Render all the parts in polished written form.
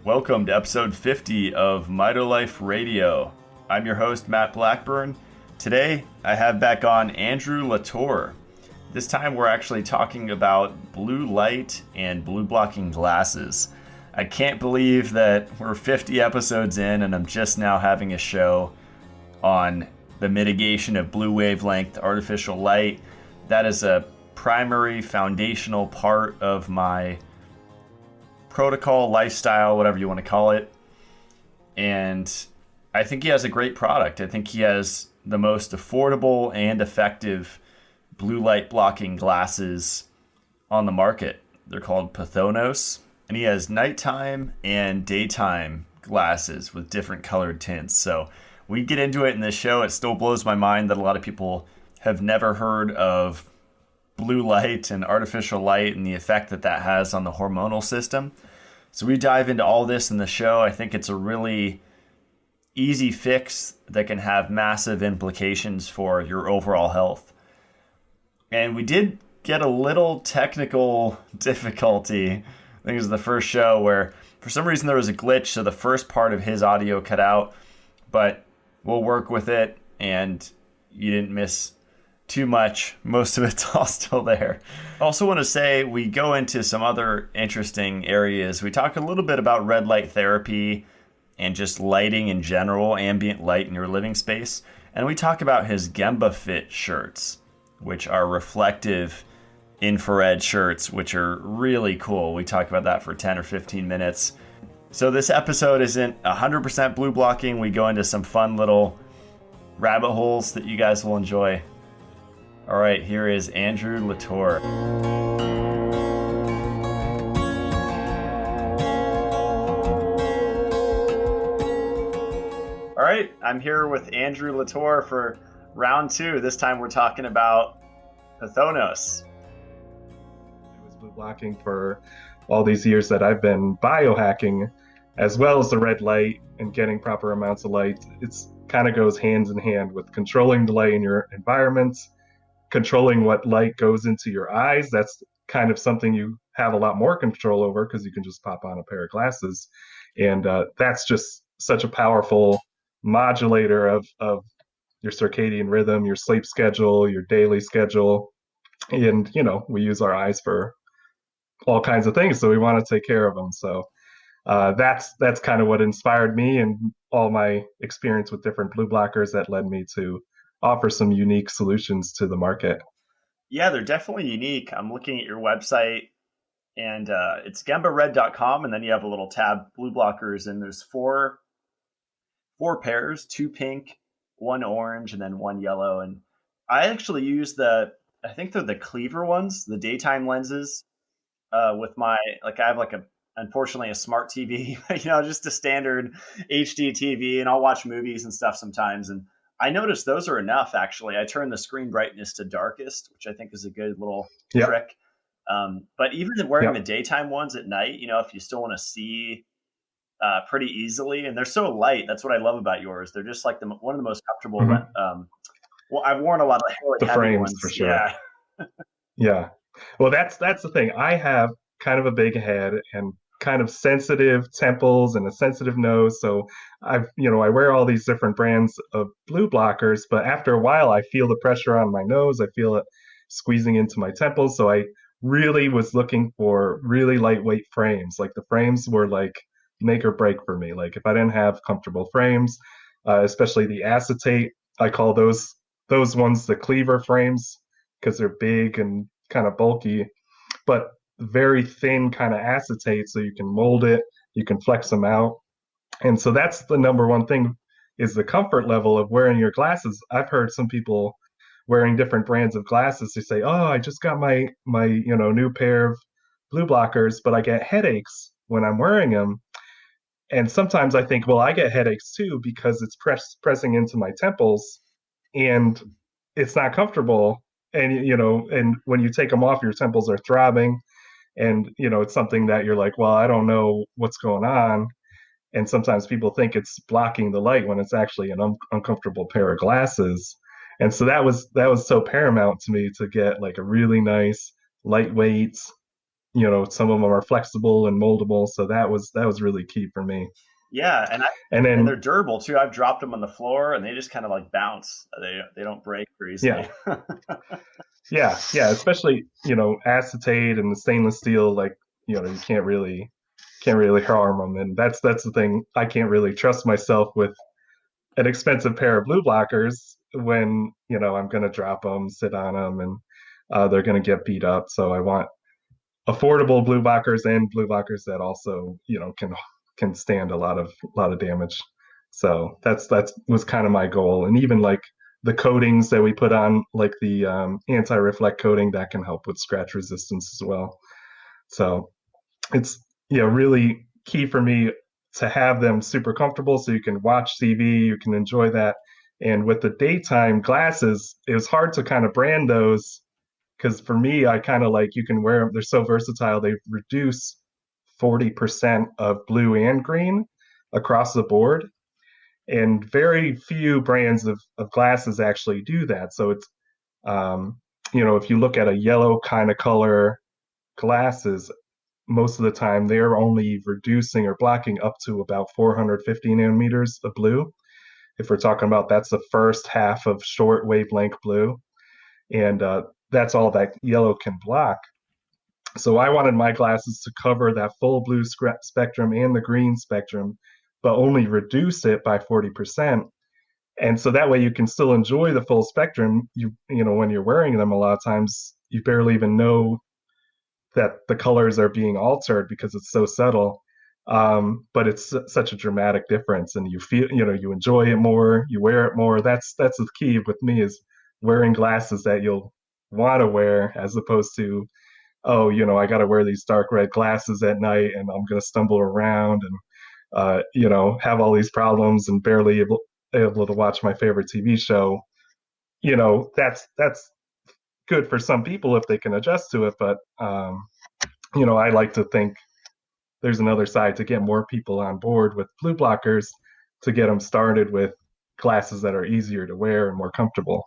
Welcome to episode 50 of Mitolife Radio. I'm your host, Matt Blackburn. Today, I have back on Andrew LaTour. This time, we're actually talking about blue light and blue blocking glasses. I can't believe that we're 50 episodes in and I'm just now having a show on the mitigation of blue wavelength artificial light. That is a primary foundational part of my protocol, lifestyle, whatever you want to call it. And I think he has a great product. I think he has the most affordable and effective blue light blocking glasses on the market. They're called Pthonos, and he has nighttime and daytime glasses with different colored tints. So we get into it in this show. It still blows my mind that a lot of people have never heard of blue light and artificial light and the effect that that has on the hormonal system. So we dive into all this in the show. I think it's a really easy fix that can have massive implications for your overall health. And we did get a little technical difficulty. I think it was the first show where for some reason there was a glitch, so the first part of his audio cut out, but we'll work with it and you didn't miss too much. Most of it's all still there. I also want to say we go into some other interesting areas. We talk a little bit about red light therapy and just lighting in general, ambient light in your living space. And we talk about his GembaFit shirts, which are reflective infrared shirts, which are really cool. We talk about that for 10 or 15 minutes. So this episode isn't 100% blue blocking. We go into some fun little rabbit holes that you guys will enjoy. All right, here is Andrew LaTour. All right, I'm here with Andrew LaTour for round two. This time we're talking about Pthonos. It was blue blocking for all these years that I've been biohacking, as well as the red light and getting proper amounts of light. It's kind of goes hand in hand with controlling the light in your environment, controlling what light goes into your eyes. That's kind of something you have a lot more control over because you can just pop on a pair of glasses. And that's just such a powerful modulator of your circadian rhythm, your sleep schedule, your daily schedule. And, you know, we use our eyes for all kinds of things, so we want to take care of them. So that's kind of what inspired me and all my experience with different blue blockers that led me to offer some unique solutions to the market. Yeah, they're definitely unique. I'm looking at your website and it's gembared.com, and then you have a little tab blue blockers, and there's four pairs, 2 pink, 1 orange, and then 1 yellow. And I actually use I think they're the cleaver ones, the daytime lenses with I have unfortunately a smart TV, just a standard HD TV, and I'll watch movies and stuff sometimes. And I noticed those are enough, actually. I turn the screen brightness to darkest, which I think is a good little trick. But even wearing the daytime ones at night, if you still want to see pretty easily, and they're so light. That's what I love about yours. They're just like one of the most comfortable. Well, I've worn a lot of the heavy frames ones for sure. Yeah. Yeah. Well, that's the thing. I have kind of a big head and kind of sensitive temples and a sensitive nose. So I wear all these different brands of blue blockers, but after a while I feel the pressure on my nose. I feel it squeezing into my temples. So I really was looking for really lightweight frames. Like the frames were like make or break for me. Like if I didn't have comfortable frames, especially the acetate, I call those ones the cleaver frames because they're big and kind of bulky, but very thin kind of acetate, so you can mold it, you can flex them out. And so that's the number one thing, is the comfort level of wearing your glasses. I've heard some people wearing different brands of glasses, they say, oh, I just got my new pair of blue blockers, but I get headaches when I'm wearing them. And sometimes I think, well, I get headaches too because it's pressing into my temples and it's not comfortable. And and when you take them off, your temples are throbbing. And, it's something that you're like, well, I don't know what's going on. And sometimes people think it's blocking the light when it's actually an uncomfortable pair of glasses. And so that was so paramount to me to get like a really nice, lightweight, some of them are flexible and moldable. So that was really key for me. Yeah, And and they're then, durable too. I've dropped them on the floor and they just kind of like bounce. They don't break very easily. yeah, yeah, especially, acetate and the stainless steel, like, you can't really harm them. And that's the thing. I can't really trust myself with an expensive pair of blue blockers when, I'm going to drop them, sit on them, and they're going to get beat up. So I want affordable blue blockers and blue blockers that also, can stand a lot of damage. So that was kind of my goal. And even like the coatings that we put on, like the anti-reflect coating, that can help with scratch resistance as well. So it's, really key for me to have them super comfortable so you can watch TV, you can enjoy that. And with the daytime glasses, it was hard to kind of brand those because for me, I kind of like, you can wear them. They're so versatile. They reduce 40% of blue and green across the board. And very few brands of glasses actually do that. So it's, um, if you look at a yellow kind of color glasses, most of the time they're only reducing or blocking up to about 450 nanometers of blue. If we're talking about, that's the first half of short wavelength blue. And that's all that yellow can block. So I wanted my glasses to cover that full blue spectrum and the green spectrum, but only reduce it by 40%. And so that way you can still enjoy the full spectrum. When you're wearing them, a lot of times you barely even know that the colors are being altered because it's so subtle. But it's such a dramatic difference, and you feel, you enjoy it more, you wear it more. That's the key with me, is wearing glasses that you'll want to wear, as opposed to, oh, I got to wear these dark red glasses at night and I'm going to stumble around and, have all these problems and barely able to watch my favorite TV show. That's good for some people if they can adjust to it. But, I like to think there's another side to get more people on board with blue blockers, to get them started with glasses that are easier to wear and more comfortable.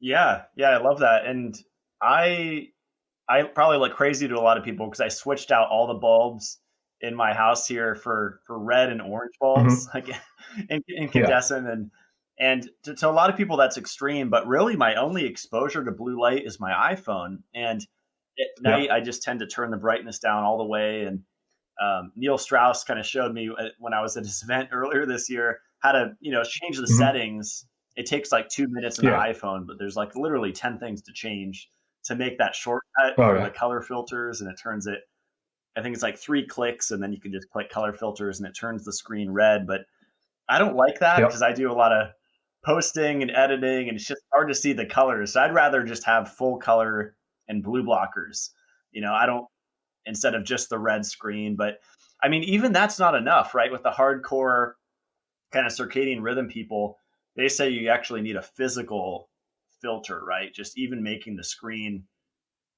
Yeah, yeah, I love that. And I I probably look crazy to a lot of people because I switched out all the bulbs in my house here for red and orange bulbs, Hmm. like Yeah. incandescent, and to a lot of people that's extreme. But really, my only exposure to blue light is my iPhone, and at Yeah. night I just tend to turn the brightness down all the way. And Neil Strauss kind of showed me when I was at this event earlier this year how to change the Hmm. settings. It takes like 2 minutes in the Yeah. iPhone, but there's like literally 10 things to change to make that shortcut Oh for the yeah. color filters, and it turns it. I think it's like 3 clicks, and then you can just click color filters, and it turns the screen red. But I don't like that Yep. because I do a lot of posting and editing, and it's just hard to see the colors. So I'd rather just have full color and blue blockers. I don't instead of just the red screen. But I mean, even that's not enough, right? With the hardcore kind of circadian rhythm people, they say you actually need a physical filter, right? Just even making the screen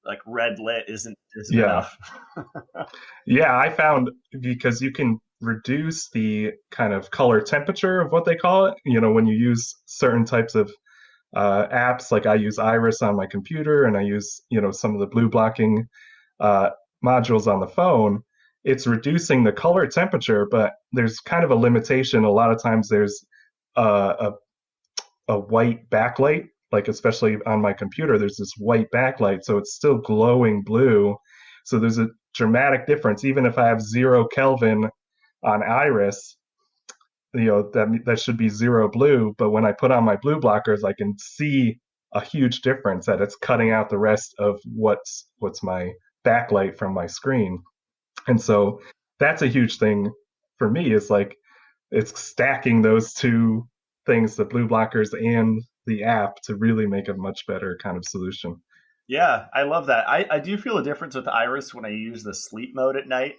like red lit isn't Yeah. enough. Yeah, I found, because you can reduce the kind of color temperature of what they call it, when you use certain types of apps. Like I use Iris on my computer, and I use, some of the blue blocking uh, modules on the phone. It's reducing the color temperature, but there's kind of a limitation. A lot of times there's a white backlight, like especially on my computer, there's this white backlight, so it's still glowing blue. So there's a dramatic difference. Even if I have 0 Kelvin on Iris, that should be zero blue. But when I put on my blue blockers, I can see a huge difference, that it's cutting out the rest of what's my backlight from my screen. And so that's a huge thing for me, is like, it's stacking those two things, the blue blockers and the app, to really make a much better kind of solution. Yeah, I love that. I do feel a difference with Iris when I use the sleep mode at night.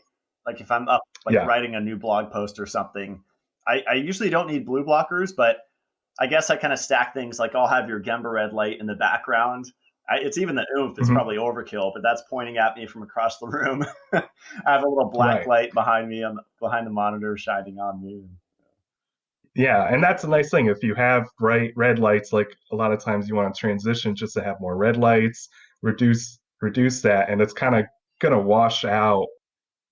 Like if I'm up, like Yeah. writing a new blog post or something, I usually don't need blue blockers, but I guess I kind of stack things. Like I'll have your Gembared light in the background. It's even the oomph. It's Hmm. probably overkill, but that's pointing at me from across the room. I have a little black Right. light behind me, behind the monitor, shining on me. Yeah, and that's a nice thing. If you have bright red lights, like a lot of times you want to transition just to have more red lights, reduce that, and it's kind of going to wash out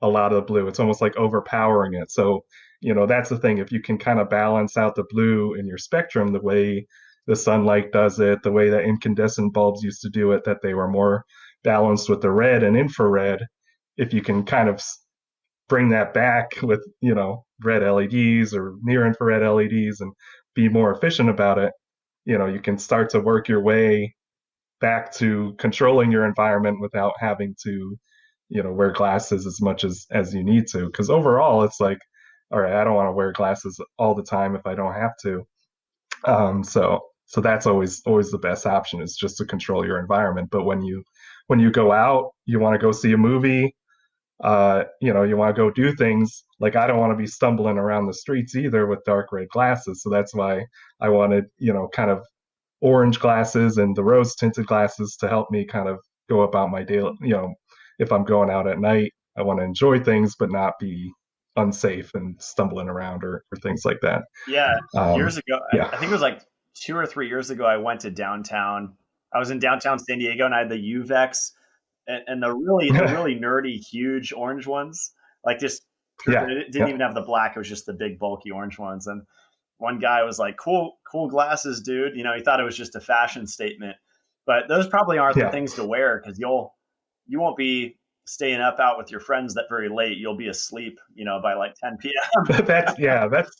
a lot of the blue. It's almost like overpowering it. So, that's the thing. If you can kind of balance out the blue in your spectrum the way the sunlight does it, the way that incandescent bulbs used to do it, that they were more balanced with the red and infrared, if you can kind of bring that back with, red LEDs or near infrared LEDs and be more efficient about it, you can start to work your way back to controlling your environment without having to, wear glasses as much as you need to. Because overall, it's like, all right, I don't want to wear glasses all the time if I don't have to. So that's always the best option is just to control your environment. But when you go out, you want to go see a movie, you want to go do things. Like I don't want to be stumbling around the streets either with dark red glasses. So that's why I wanted, kind of orange glasses and the rose tinted glasses to help me kind of go about my daily, if I'm going out at night, I want to enjoy things but not be unsafe and stumbling around or things like that. Yeah, years ago, Yeah. I think it was like 2 or 3 years ago, I went to downtown. I was in downtown San Diego, and I had the UVEX and the really nerdy, huge orange ones, like just Yeah. it didn't Yeah. even have the black. It was just the big, bulky orange ones. And one guy was like, "Cool glasses, dude." He thought it was just a fashion statement, but those probably aren't the Yeah. things to wear because you won't be staying up out with your friends that very late. You'll be asleep, by like 10 p.m.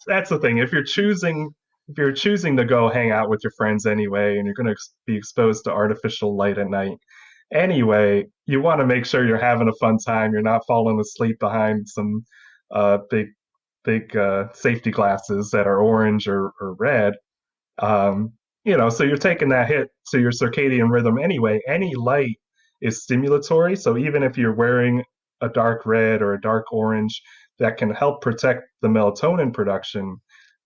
That's the thing. If you're choosing to go hang out with your friends anyway, and you're going to be exposed to artificial light at night anyway, you want to make sure you're having a fun time. You're not falling asleep behind some big safety glasses that are orange or red. Um, so you're taking that hit to your circadian rhythm anyway. Any light is stimulatory. So even if you're wearing a dark red or a dark orange, that can help protect the melatonin production,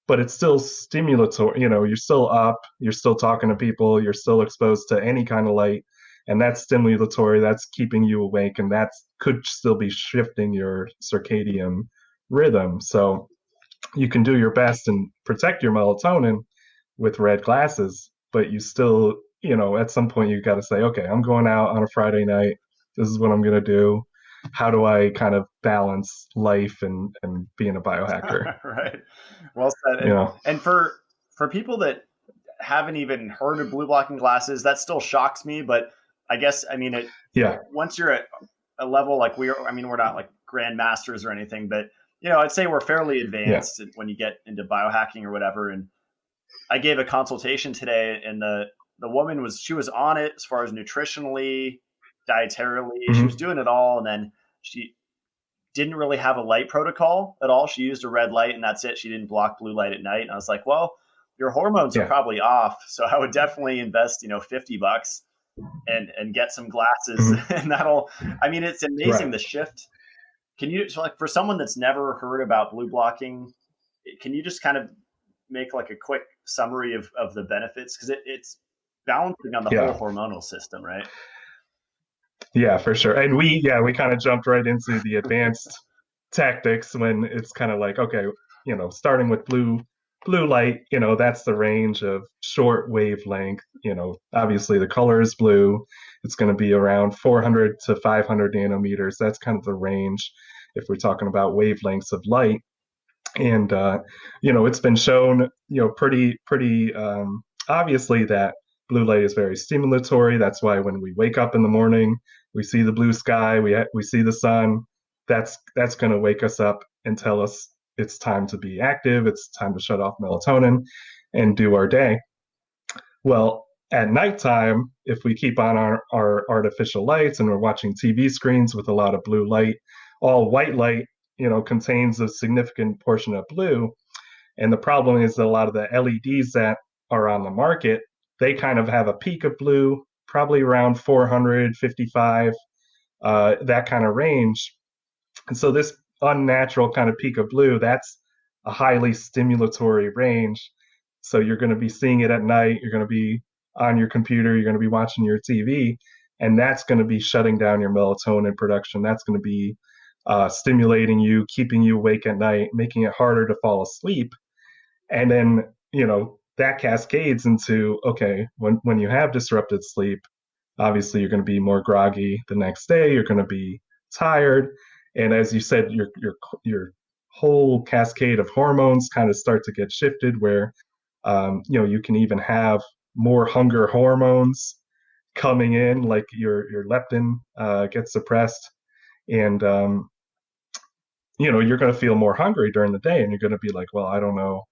but it's still stimulatory. You're still up, you're still talking to people, you're still exposed to any kind of light. And that's stimulatory, that's keeping you awake, and that could still be shifting your circadian rhythm. So you can do your best and protect your melatonin with red glasses, but you still, at some point you got to say, okay, I'm going out on a Friday night. This is what I'm going to do. How do I kind of balance life and being a biohacker? Right. Well said. You And know, and for people that haven't even heard of blue blocking glasses, that still shocks me. But I guess yeah, once you're at a level like we are, we're not like grandmasters or anything, but I'd say we're fairly yeah, advanced when you get into biohacking or whatever. And I gave a consultation today, and the woman was on it as far as nutritionally, dietarily. She was hmm doing it all, and then she didn't really have a light protocol at all. She used a red light, and that's it. She didn't block blue light at night. And I was like, well, your hormones are yeah, probably off, so I would definitely invest $50 and get some glasses, hmm and that'll. It's amazing right. the shift. Can you, so like, for someone that's never heard about blue blocking, can you just kind of make like a quick summary of the benefits, because it's balancing on the whole Yeah, hormonal system, right? yeah, for sure. And we kind of jumped right into the advanced tactics when it's kind of like, okay, starting with blue light, that's the range of short wavelength. Obviously the color is blue. It's going to be around 400 to 500 nanometers. That's kind of the range if we're talking about wavelengths of light. And it's been shown, pretty obviously that blue light is very stimulatory. That's why when we wake up in the morning, we see the blue sky, we see the sun. That's going to wake us up and tell us it's time to be active. It's time to shut off melatonin and do our day. Well, at nighttime, if we keep on our artificial lights and we're watching TV screens with a lot of blue light, all white light, contains a significant portion of blue. And the problem is that a lot of the LEDs that are on the market, they kind of have a peak of blue, probably around 455, that kind of range. And so this unnatural kind of peak of blue, that's a highly stimulatory range. So you're going to be seeing it at night, you're going to be on your computer, you're going to be watching your TV, and that's going to be shutting down your melatonin production. That's going to be stimulating you, keeping you awake at night, making it harder to fall asleep. And then, that cascades into, okay, when you have disrupted sleep, obviously you're going to be more groggy the next day. You're going to be tired. And as you said, your whole cascade of hormones kind of start to get shifted where you can even have more hunger hormones coming in, like your leptin gets suppressed, and you're going to feel more hungry during the day, and you're going to be like, well, I don't know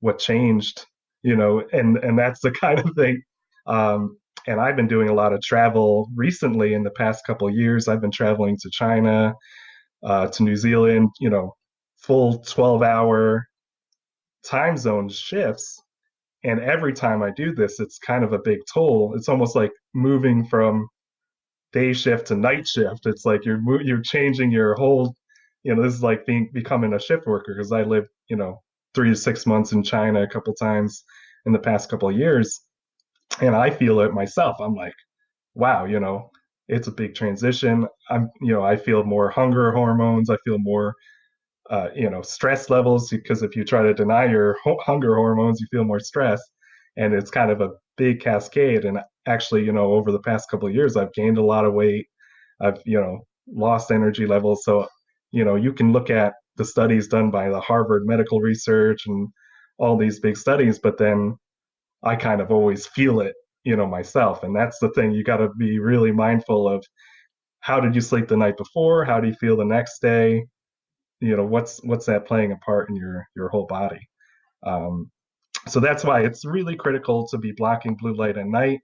what changed, and that's the kind of thing. And I've been doing a lot of travel recently in the past couple of years. I've been traveling to China, to New Zealand, full 12-hour time zone shifts. And every time I do this, it's kind of a big toll. It's almost like moving from day shift to night shift. It's like you're changing your whole, this is like becoming a shift worker because I lived, 3 to 6 months in China a couple times in the past couple of years, and I feel it myself. I'm like, wow, it's a big transition. I feel more hunger hormones. I feel more, stress levels, because if you try to deny your hunger hormones, you feel more stress, and it's kind of a big cascade. And actually, over the past couple of years, I've gained a lot of weight. I've, lost energy levels. So, you can look at the studies done by the Harvard Medical Research and all these big studies, but then I kind of always feel it, myself. And that's the thing. You got to be really mindful of how did you sleep the night before? How do you feel the next day? What's that playing a part in your whole body. So that's why it's really critical to be blocking blue light at night.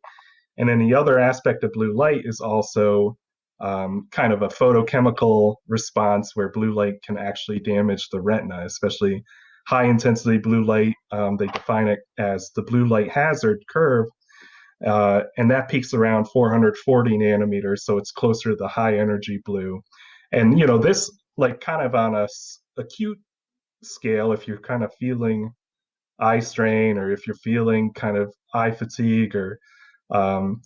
And then the other aspect of blue light is also kind of a photochemical response where blue light can actually damage the retina, especially high intensity blue light. They define it as the blue light hazard curve, and that peaks around 440 nanometers, so it's closer to the high energy blue. And this, like, kind of on a acute scale, if you're kind of feeling eye strain, or if you're feeling kind of eye fatigue, or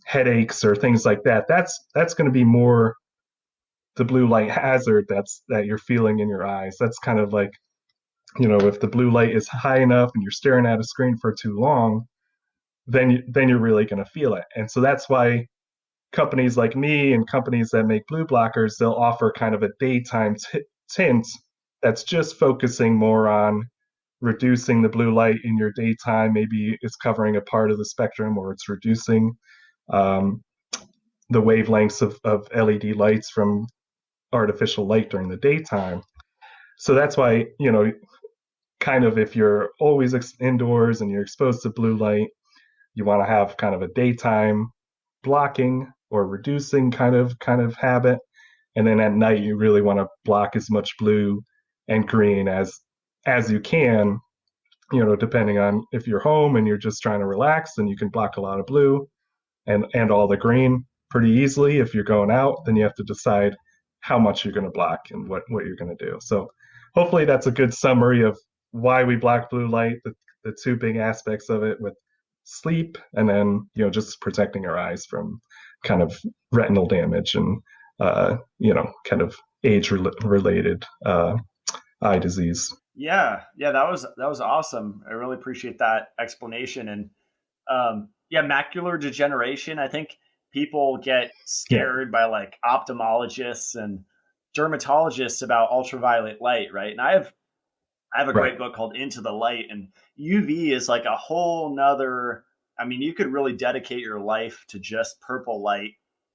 headaches or things like that, that's going to be more the blue light hazard that you're feeling in your eyes. That's kind of like, if the blue light is high enough and you're staring at a screen for too long, then you're really going to feel it. And so that's why companies like me and companies that make blue blockers, they'll offer kind of a daytime tint that's just focusing more on reducing the blue light in your daytime. Maybe it's covering a part of the spectrum, or it's reducing um, the wavelengths of LED lights from artificial light during the daytime. So that's why, kind of, if you're always indoors and you're exposed to blue light, you want to have kind of a daytime blocking or reducing kind of habit. And then at night, you really want to block as much blue and green as you can, depending on if you're home and you're just trying to relax, then you can block a lot of blue and all the green pretty easily. If you're going out, then you have to decide how much you're going to block and what you're going to do. So hopefully that's a good summary of why we block blue light, the two big aspects of it, with sleep, and then, just protecting our eyes from kind of retinal damage and, kind of age related eye disease. Yeah, that was awesome. I really appreciate that explanation. And yeah, macular degeneration. I think people get scared by like ophthalmologists and dermatologists about ultraviolet light, right? And I have a great book called Into the Light, and UV is like a whole nother. I mean, you could really dedicate your life to just purple light,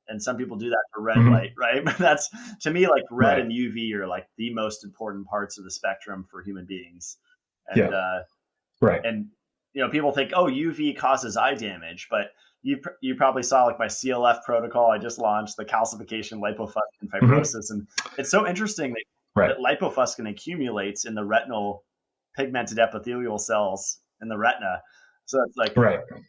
and some people do that for red light, right? But that's, to me, like red and UV are like the most important parts of the spectrum for human beings. And and people think, oh, UV causes eye damage, but you probably saw like my CLF protocol I just launched, the calcification, lipofuscin, fibrosis, and it's so interesting that lipofuscin accumulates in the retinal pigmented epithelial cells in the retina. So it's like,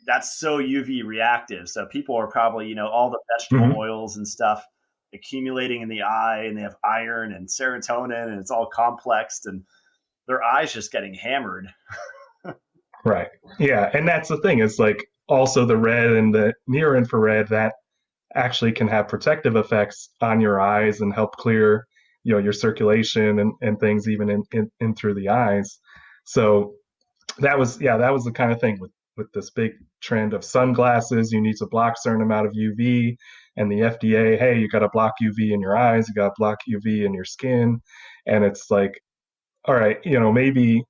that's so UV reactive. So people are probably, all the vegetable oils and stuff accumulating in the eye, and they have iron and serotonin, and it's all complexed, and their eyes just getting hammered. Right. Yeah. And that's the thing, is like also the red and the near infrared, that actually can have protective effects on your eyes and help clear, your circulation and things, even in through the eyes. So that was the kind of thing with this big trend of sunglasses. You need to block a certain amount of UV. and the FDA, hey, you got to block UV in your eyes, you got to block UV in your skin. And it's like, all right, maybe,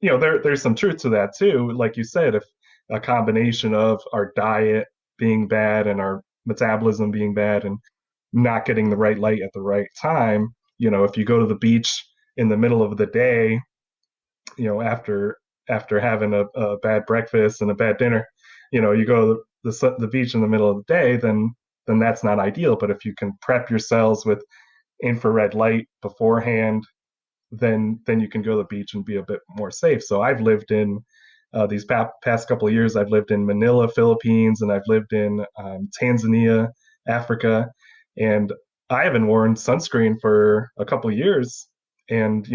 there's some truth to that too. Like you said, if a combination of our diet being bad and our metabolism being bad and not getting the right light at the right time, if you go to the beach in the middle of the day, after having a bad breakfast and a bad dinner, you go to the beach in the middle of the day, then that's not ideal. But if you can prep your cells with infrared light beforehand, then you can go to the beach and be a bit more safe. So I've lived in these past couple of years. I've lived in Manila, Philippines, and I've lived in Tanzania, Africa, and I haven't worn sunscreen for a couple of years. And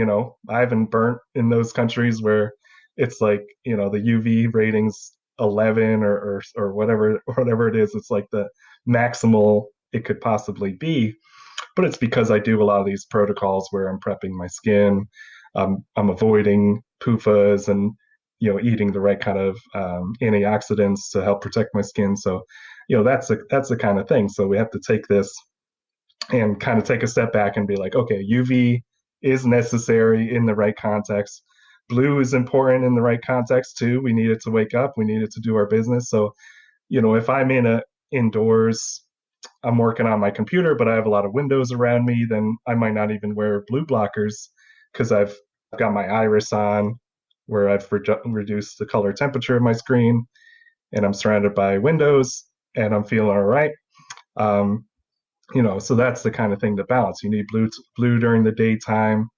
I haven't burnt in those countries where it's like the UV ratings 11 or whatever it is. It's like the maximal it could possibly be, but it's because I do a lot of these protocols where I'm prepping my skin. I'm avoiding PUFAs and eating the right kind of antioxidants to help protect my skin. So that's the kind of thing. So we have to take this and kind of take a step back and be like, okay, UV is necessary in the right context. Blue is important in the right context too. We need it to wake up. We need it to do our business. So if I'm indoors, I'm working on my computer, but I have a lot of windows around me, then I might not even wear blue blockers because I've got my iris on where I've reduced the color temperature of my screen and I'm surrounded by windows and I'm feeling all right. So that's the kind of thing to balance. You need blue during the daytime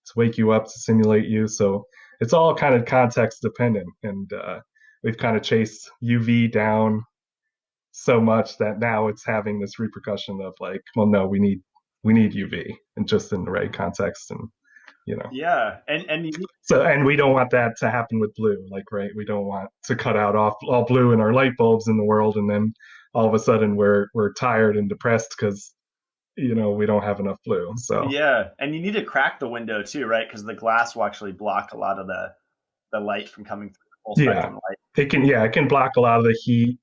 to wake you up, to stimulate you. So it's all kind of context dependent. And we've kind of chased UV down so much that now it's having this repercussion of like, well, no, we need UV and just in the right context, and Yeah, and you, so, and we don't want that to happen with blue, like, right? We don't want to cut out all blue in our light bulbs in the world, and then all of a sudden we're tired and depressed because we don't have enough blue. So yeah, and you need to crack the window too, right? Because the glass will actually block a lot of the light from coming through the full yeah, spectrum light. it can block a lot of the heat.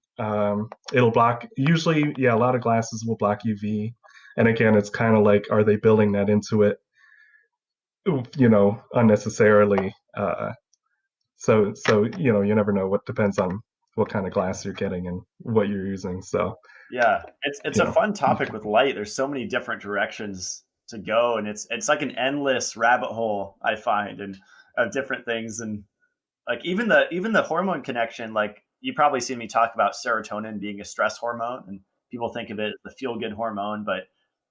It'll block usually, yeah, a lot of glasses will block UV. And again, it's kind of like, are they building that into it, unnecessarily? So you never know. What depends on what kind of glass you're getting and what you're using. So Yeah, it's you a know, fun topic with light. There's so many different directions to go, and it's like an endless rabbit hole I find, and of different things, and like even the hormone connection. Like you probably seen me talk about serotonin being a stress hormone, and people think of it as the feel good hormone, but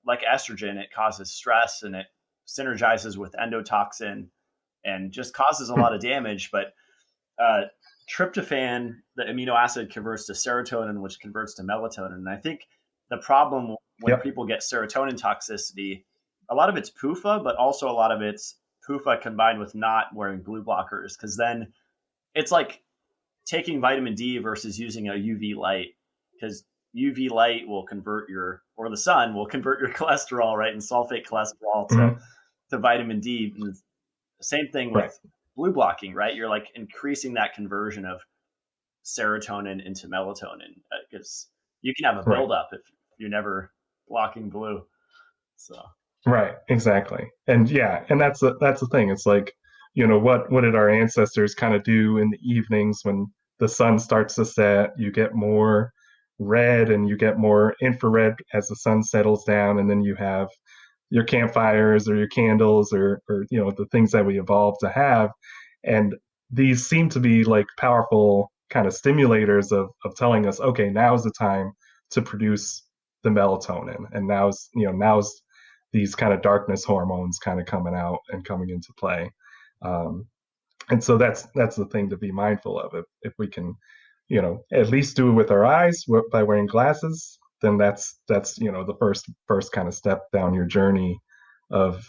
like estrogen, it causes stress and it synergizes with endotoxin and just causes a lot of damage. But uh, tryptophan, the amino acid, converts to serotonin, which converts to melatonin. And I think the problem when yep. people get serotonin toxicity, a lot of it's PUFA, but also a lot of it's PUFA combined with not wearing blue blockers, because then it's like taking vitamin D versus using a UV light, because UV light will convert or the sun will convert your cholesterol, right, and sulfate cholesterol Mm-hmm. to vitamin D. And the same thing Right. with blue blocking, right? You're like increasing that conversion of serotonin into melatonin, because you can have a Right. buildup if you're never blocking blue. So Right, exactly. And yeah, and that's the thing. It's like, what did our ancestors kind of do in the evenings when the sun starts to set? You get more red and you get more infrared as the sun settles down, and then you have your campfires or your candles or the things that we evolved to have. And these seem to be like powerful kind of stimulators of telling us, okay, now's the time to produce the melatonin, and now's these kind of darkness hormones kind of coming out and coming into play. um, and so that's the thing to be mindful of. If we can at least do it with our eyes by wearing glasses, then that's the first kind of step down your journey of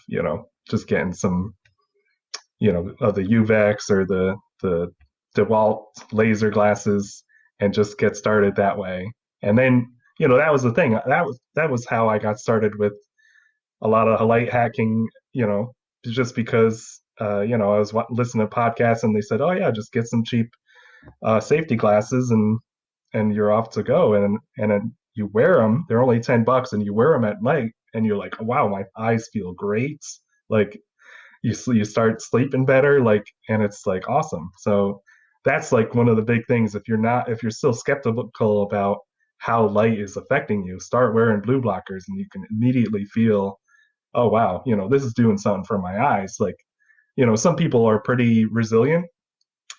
just getting some of the UVEX or the DeWalt laser glasses, and just get started that way. And then that was the thing. That was how I got started with a lot of light hacking. Just because I was listening to podcasts and they said, oh yeah, just get some cheap safety glasses and you're off to go. And you wear them, they're only $10 and you wear them at night and you're like, wow, my eyes feel great. Like you start sleeping better, like, and it's like awesome. So that's like one of the big things. If you're still skeptical about how light is affecting you, start wearing blue blockers and you can immediately feel, oh wow, this is doing something for my eyes. Like, some people are pretty resilient,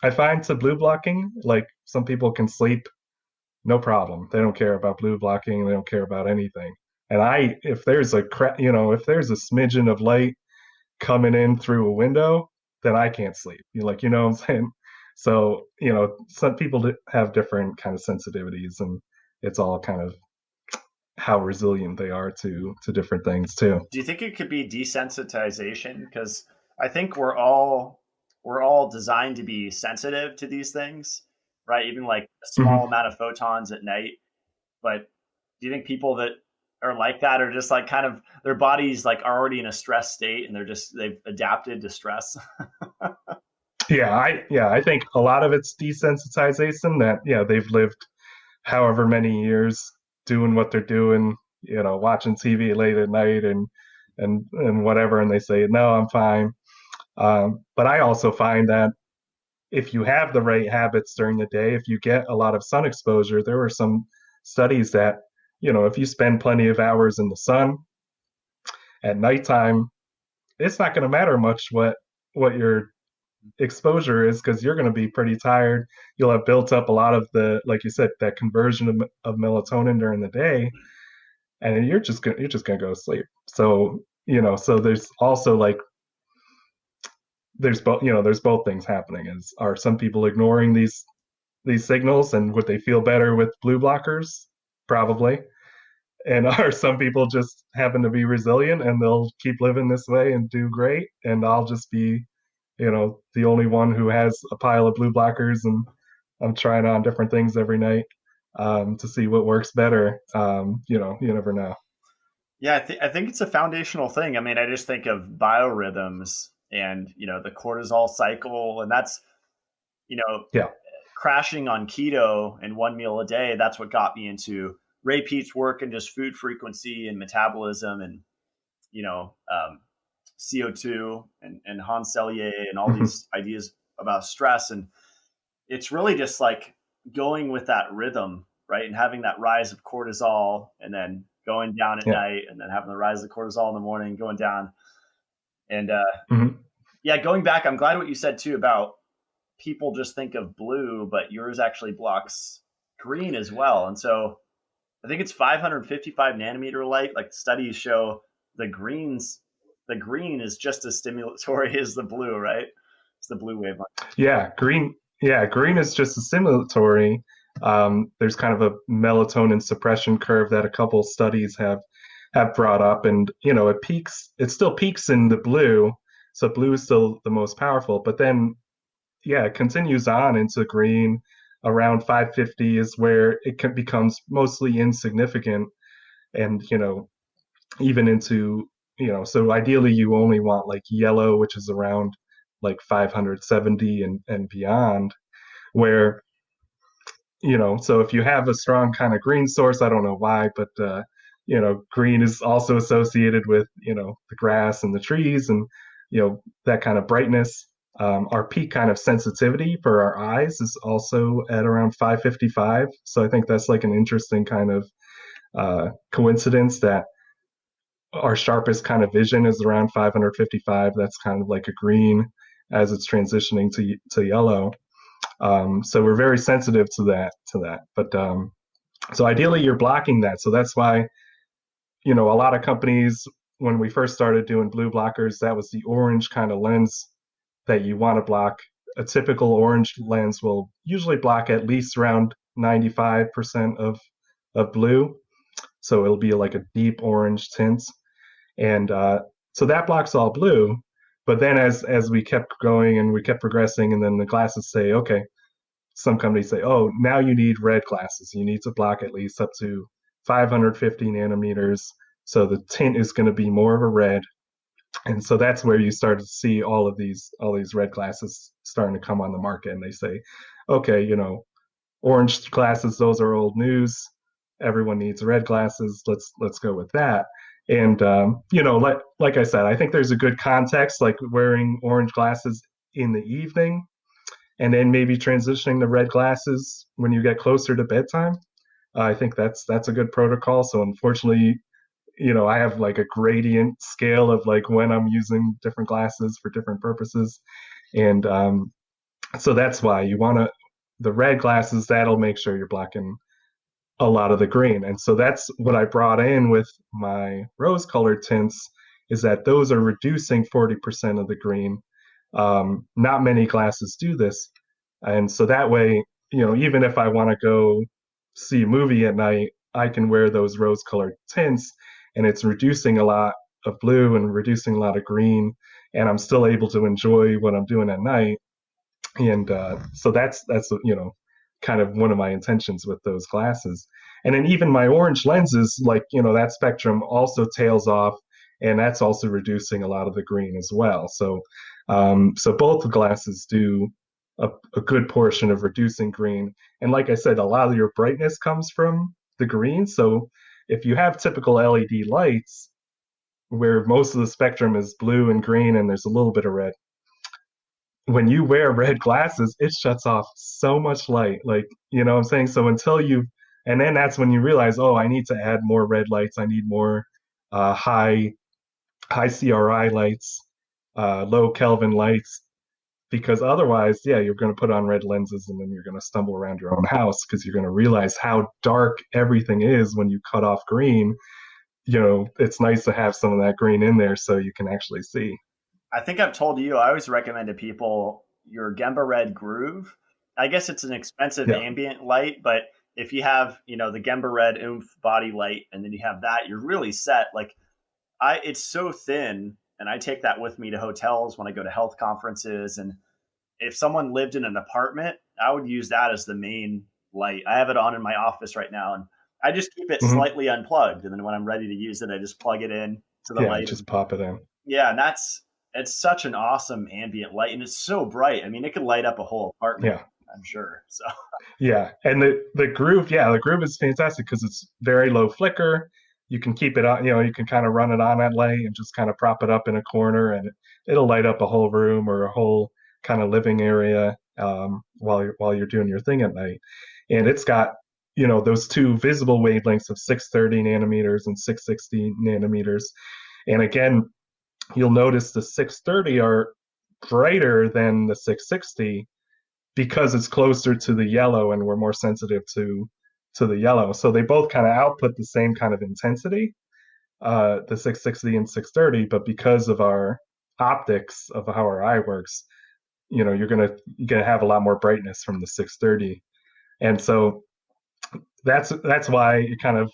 I find, to blue blocking. Like some people can sleep no problem. They don't care about blue blocking. They don't care about anything. And if there's if there's a smidgen of light coming in through a window, then I can't sleep. What I'm saying? So, some people have different kind of sensitivities, and it's all kind of how resilient they are to different things too. Do you think it could be desensitization? Because I think we're all designed to be sensitive to these things, right? Even like a small Mm-hmm. amount of photons at night. But do you think people that are like that are just like kind of their bodies like are already in a stress state and they've adapted to stress? I think a lot of it's desensitization that they've lived however many years doing what they're doing, watching TV late at night and whatever, and they say, no, I'm fine. But I also find that if you have the right habits during the day, if you get a lot of sun exposure, there were some studies that, if you spend plenty of hours in the sun at nighttime, it's not going to matter much what your exposure is, because you're going to be pretty tired. You'll have built up a lot of the, like you said, that conversion of melatonin during the day, and you're just gonna go to sleep. So so there's also like there's both things happening. Are some people ignoring these signals, and would they feel better with blue blockers? Probably. And are some people just happen to be resilient and they'll keep living this way and do great, and I'll just be the only one who has a pile of blue blockers, and I'm trying on different things every night to see what works better. You never know. Yeah, I think it's a foundational thing. I mean, I just think of biorhythms and the cortisol cycle, and that's you know Yeah. crashing on keto and one meal a day. That's what got me into Ray Peat's work and just food frequency and metabolism and you know um, CO2 and Hans Selye and all Mhm. these ideas about stress. And it's really just like going with that rhythm, right? And having that rise of cortisol and then going down at Yeah. night and then having the rise of cortisol in the morning, going down. And Mhm. yeah, going back, I'm glad what you said too about people just think of blue, but yours actually blocks green as well. And so I think it's 555 nanometer light. Like studies show the greens, the green is just as stimulatory as the blue, right? It's the blue wavelength. Yeah, green. Yeah, green is just a stimulatory. There's kind of a melatonin suppression curve that a couple studies have brought up, and it peaks. It still peaks in the blue, so blue is still the most powerful. But then, yeah, it continues on into green. Around 550 is where becomes mostly insignificant, and even into so ideally you only want like yellow, which is around like 570 and beyond, where so if you have a strong kind of green source, I don't know why, but green is also associated with the grass and the trees, and that kind of brightness. Our peak kind of sensitivity for our eyes is also at around 555, so I think that's like an interesting kind of coincidence that our sharpest kind of vision is around 555. That's kind of like a green as it's transitioning to yellow. So we're very sensitive to that. But so ideally, you're blocking that. So that's why a lot of companies, when we first started doing blue blockers, that was the orange kind of lens that you want to block. A typical orange lens will usually block at least around 95% of blue. So it'll be like a deep orange tint, and so that blocks all blue. But then as we kept going and we kept progressing, and then the glasses say, okay, some companies say, oh, now you need red glasses. You need to block at least up to 550 nanometers. So the tint is going to be more of a red. And so that's where you start to see all these red glasses starting to come on the market. And they say, okay, orange glasses, those are old news. everyone needs red glasses. Let's go with that. And like I said, I think there's a good context, like wearing orange glasses in the evening, and then maybe transitioning to red glasses when you get closer to bedtime. I think that's a good protocol. So unfortunately, I have like a gradient scale of like when I'm using different glasses for different purposes, and so that's why you want to the red glasses. That'll make sure you're blocking a lot of the green. And so that's what I brought in with my rose colored tints, is that those are reducing 40% of the green. Not many glasses do this. And so that way, even if I want to go see a movie at night, I can wear those rose colored tints, and it's reducing a lot of blue and reducing a lot of green. And I'm still able to enjoy what I'm doing at night. And so that's kind of one of my intentions with those glasses. And then even my orange lenses, like that spectrum also tails off, and that's also reducing a lot of the green as well. So both glasses do a good portion of reducing green. And like I said, a lot of your brightness comes from the green. So if you have typical LED lights where most of the spectrum is blue and green and there's a little bit of red, when you wear red glasses, it shuts off so much light. Like, what I'm saying? So and then that's when you realize, oh, I need to add more red lights. I need more high CRI lights, low Kelvin lights, because otherwise, yeah, you're going to put on red lenses and then you're going to stumble around your own house because you're going to realize how dark everything is when you cut off green. It's nice to have some of that green in there so you can actually see. I think I've told you, I always recommend to people your Gembared Groove. I guess it's an expensive Yeah. ambient light, but if you have, the Gembared Oomph body light and then you have that, you're really set. Like it's so thin, and I take that with me to hotels when I go to health conferences. And if someone lived in an apartment, I would use that as the main light. I have it on in my office right now, and I just keep it Hmm. slightly unplugged. And then when I'm ready to use it, I just plug it in to the Yeah, light. just pop it in. Yeah, and it's such an awesome ambient light, and it's so bright. I mean, it could light up a whole apartment, Yeah. I'm sure. So Yeah, and the groove, yeah, the groove is fantastic because it's very low flicker. You can keep it on, you can kind of run it on at light and just kind of prop it up in a corner, and it'll light up a whole room or a whole kind of living area while you're doing your thing at night. And it's got those two visible wavelengths of 630 nanometers and 660 nanometers. And again, you'll notice the 630 are brighter than the 660 because it's closer to the yellow and we're more sensitive to the yellow. So they both kind of output the same kind of intensity, the 660 and 630, but because of our optics of how our eye works, you're gonna have a lot more brightness from the 630. And so that's why it kind of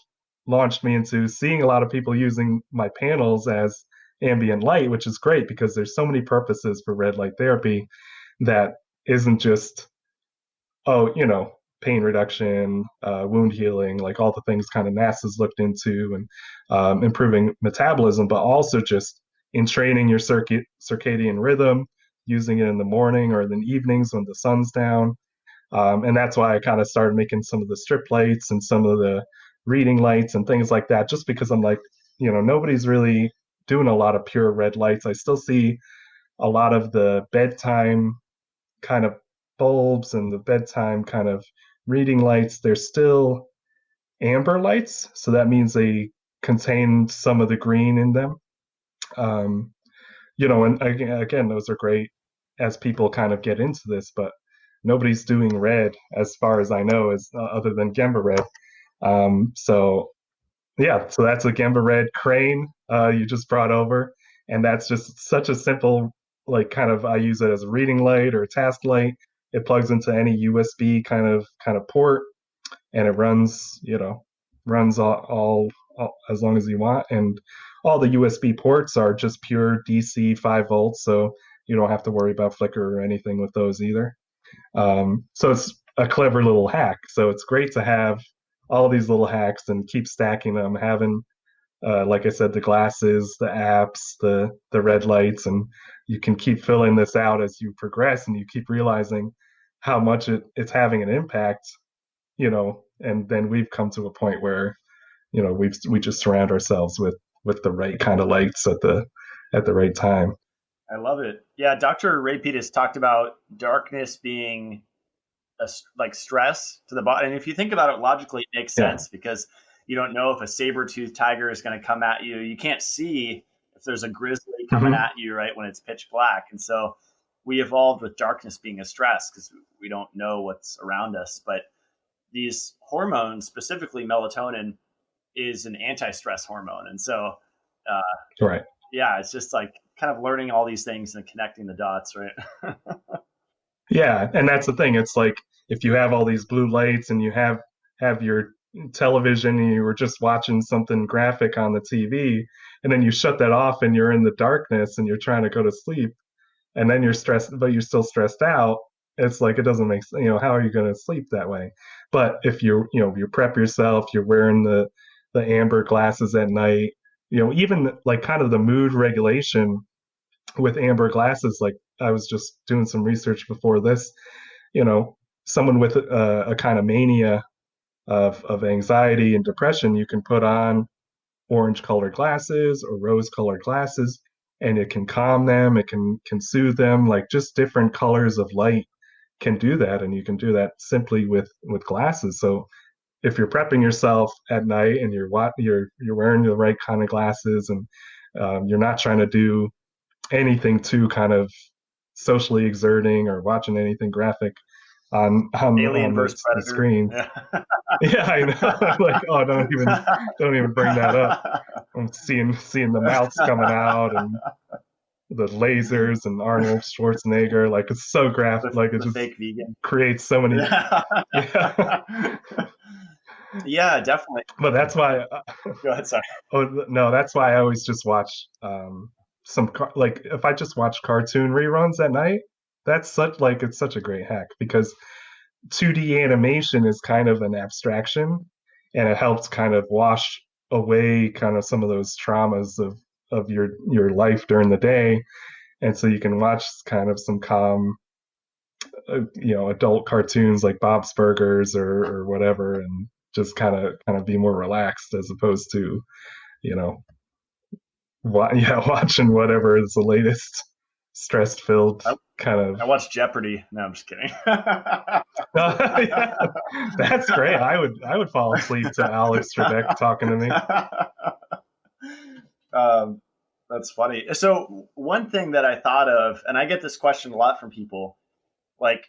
launched me into seeing a lot of people using my panels as ambient light, which is great because there's so many purposes for red light therapy that isn't just pain reduction, wound healing, like all the things kind of NASA's looked into, and improving metabolism, but also just in training your circadian rhythm, using it in the morning or in the evenings when the sun's down. And that's why I kind of started making some of the strip lights and some of the reading lights and things like that, just because I'm like, nobody's really doing a lot of pure red lights. I still see a lot of the bedtime kind of bulbs and the bedtime kind of reading lights. They're still amber lights, so that means they contain some of the green in them. Um, and again, those are great as people kind of get into this, but nobody's doing red as far as I know, as other than Gemba Red. So yeah, so that's a Gemba Red crane you just brought over, and that's just such a simple, like kind of I use it as a reading light or a task light. It plugs into any USB kind of port, and it runs all as long as you want, and all the USB ports are just pure DC 5 volts, so you don't have to worry about flicker or anything with those either. So it's a clever little hack. So it's great to have all these little hacks and keep stacking them, having like I said, the glasses, the apps, the red lights, and you can keep filling this out as you progress, and you keep realizing how much it's having an impact. and then we've come to a point where we just surround ourselves with the right kind of lights at the right time. I love it. Yeah, Dr. Ray Pettis talked about darkness being like stress to the body. And if you think about it logically, it makes Yeah. sense because you don't know if a saber-toothed tiger is going to come at you. You can't see if there's a grizzly coming Mm-hmm. at you, right, when it's pitch black. And so we evolved with darkness being a stress because we don't know what's around us. But these hormones, specifically melatonin, is an anti-stress hormone. And so, uh, Right. yeah, it's just like kind of learning all these things and connecting the dots, right? Yeah, and that's the thing. It's like if you have all these blue lights and you have your television and you were just watching something graphic on the TV, and then you shut that off and you're in the darkness and you're trying to go to sleep, and then you're stressed, but you're still stressed out. It's like it doesn't make sense. How are you going to sleep that way? But if you prep yourself, you're wearing the amber glasses at night. Even like kind of the mood regulation with amber glasses. Like I was just doing some research before this. You know, someone with a kind of mania of anxiety and depression, you can put on orange colored glasses or rose colored glasses, and it can calm them, it can soothe them. Like just different colors of light can do that, and you can do that simply with glasses. So if you're prepping yourself at night and you're wearing the right kind of glasses, and you're not trying to do anything too kind of socially exerting or watching anything graphic on Alien versus the Predator. screens. Yeah. Yeah, I know. I'm like, oh, don't even bring that up. I'm seeing the mouths coming out and the lasers and Arnold Schwarzenegger. Like it's so graphic. Like it The just fake vegan. creates so many. Yeah. Yeah, Yeah, definitely. but that's why. Go ahead. Sorry. Oh no, that's why I always just watch like if I just watch cartoon reruns at night. That's it's such a great hack because 2D animation is kind of an abstraction, and it helps kind of wash away kind of some of those traumas of your life during the day, and so you can watch kind of some calm adult cartoons like Bob's Burgers or whatever, and just kind of be more relaxed as opposed to you know watching whatever is the latest stress filled I, kind of. I watched Jeopardy. No, I'm just kidding. Yeah, that's great. I would fall asleep to Alex Trebek talking to me. um, that's funny. So one thing that I thought of, and I get this question a lot from people, like,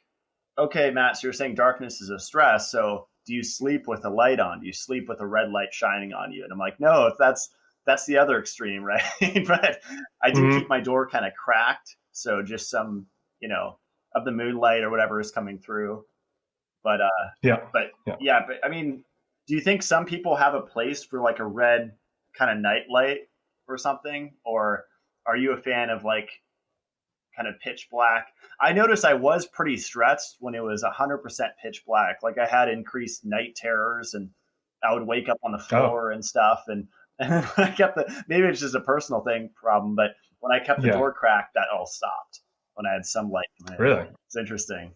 okay, Matt, so you're saying darkness is a stress. So do you sleep with a light on? Do you sleep with a red light shining on you? And I'm like, no, that's the other extreme, right? But I do keep Hmm. my door kind of cracked, so just some, of the moonlight or whatever is coming through. But Yeah, but yeah. yeah, but I mean, do you think some people have a place for like a red kind of night light or something, or are you a fan of like kind of pitch black? I noticed I was pretty stressed when it was 100% pitch black. Like I had increased night terrors, and I would wake up on the Oh, floor and stuff. And when I kept maybe it's just a personal thing problem, but when I kept the yeah. door cracked, that all stopped when I had some light coming in. Really? It's interesting.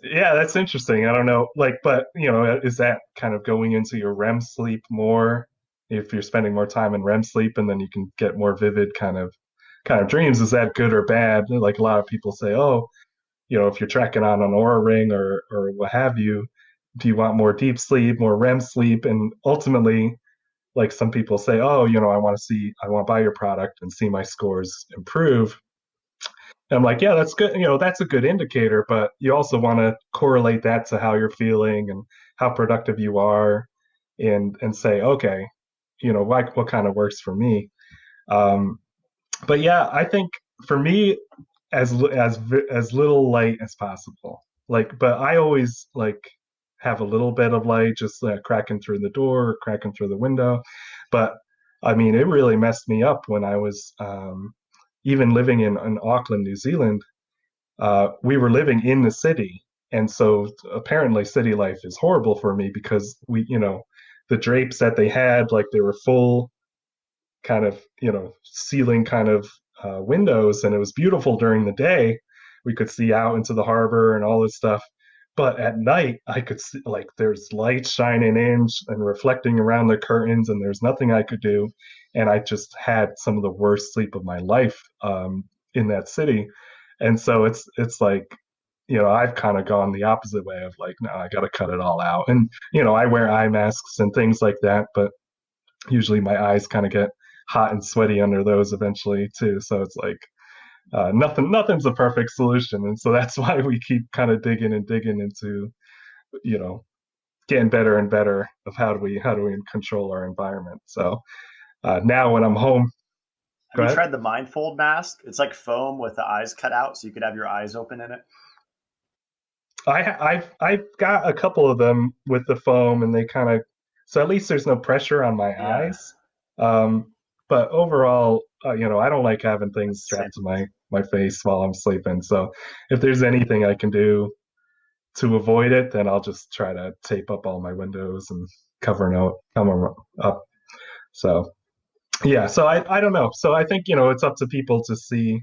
Yeah. That's interesting. I don't know. Like, but is that kind of going into your REM sleep more? If you're spending more time in REM sleep, and then you can get more vivid kind of dreams, is that good or bad? Like a lot of people say, oh, if you're tracking on an aura ring or what have you, do you want more deep sleep, more REM sleep? And ultimately, like some people say, oh, I want to buy your product and see my scores improve. And I'm like, yeah, that's good. That's a good indicator, but you also want to correlate that to how you're feeling and how productive you are, and say, okay, what kind of works for me. Um, but yeah, I think for me, as little light as possible. Like, but I always like have a little bit of light, just cracking through the door, or cracking through the window. But I mean, it really messed me up when I was even living in Auckland, New Zealand. We were living in the city, and so apparently city life is horrible for me because the drapes that they had, like they were full kind of ceiling kind of windows, and it was beautiful during the day. We could see out into the harbor and all this stuff, But at night, I could see like there's light shining in and reflecting around the curtains, and there's nothing I could do. And I just had some of the worst sleep of my life in that city. And so it's like, I've kind of gone the opposite way of like, no, I got to cut it all out. And I wear eye masks and things like that, but usually my eyes kind of get hot and sweaty under those eventually too. So it's like nothing's a perfect solution, and so that's why we keep kind of digging and digging into you know getting better and better of how do we control our environment. So now when I'm home, Have go you ahead. tried the Mindfold mask? It's like foam with the eyes cut out, so you could have your eyes open in it. I've got a couple of them with the foam, and they kind of so at least there's no pressure on my Yeah, eyes. Um, but overall, I don't like having things same. strapped to my face while I'm sleeping. So if there's anything I can do to avoid it, then I'll just try to tape up all my windows and cover up. So yeah, so I don't know. So I think it's up to people to see,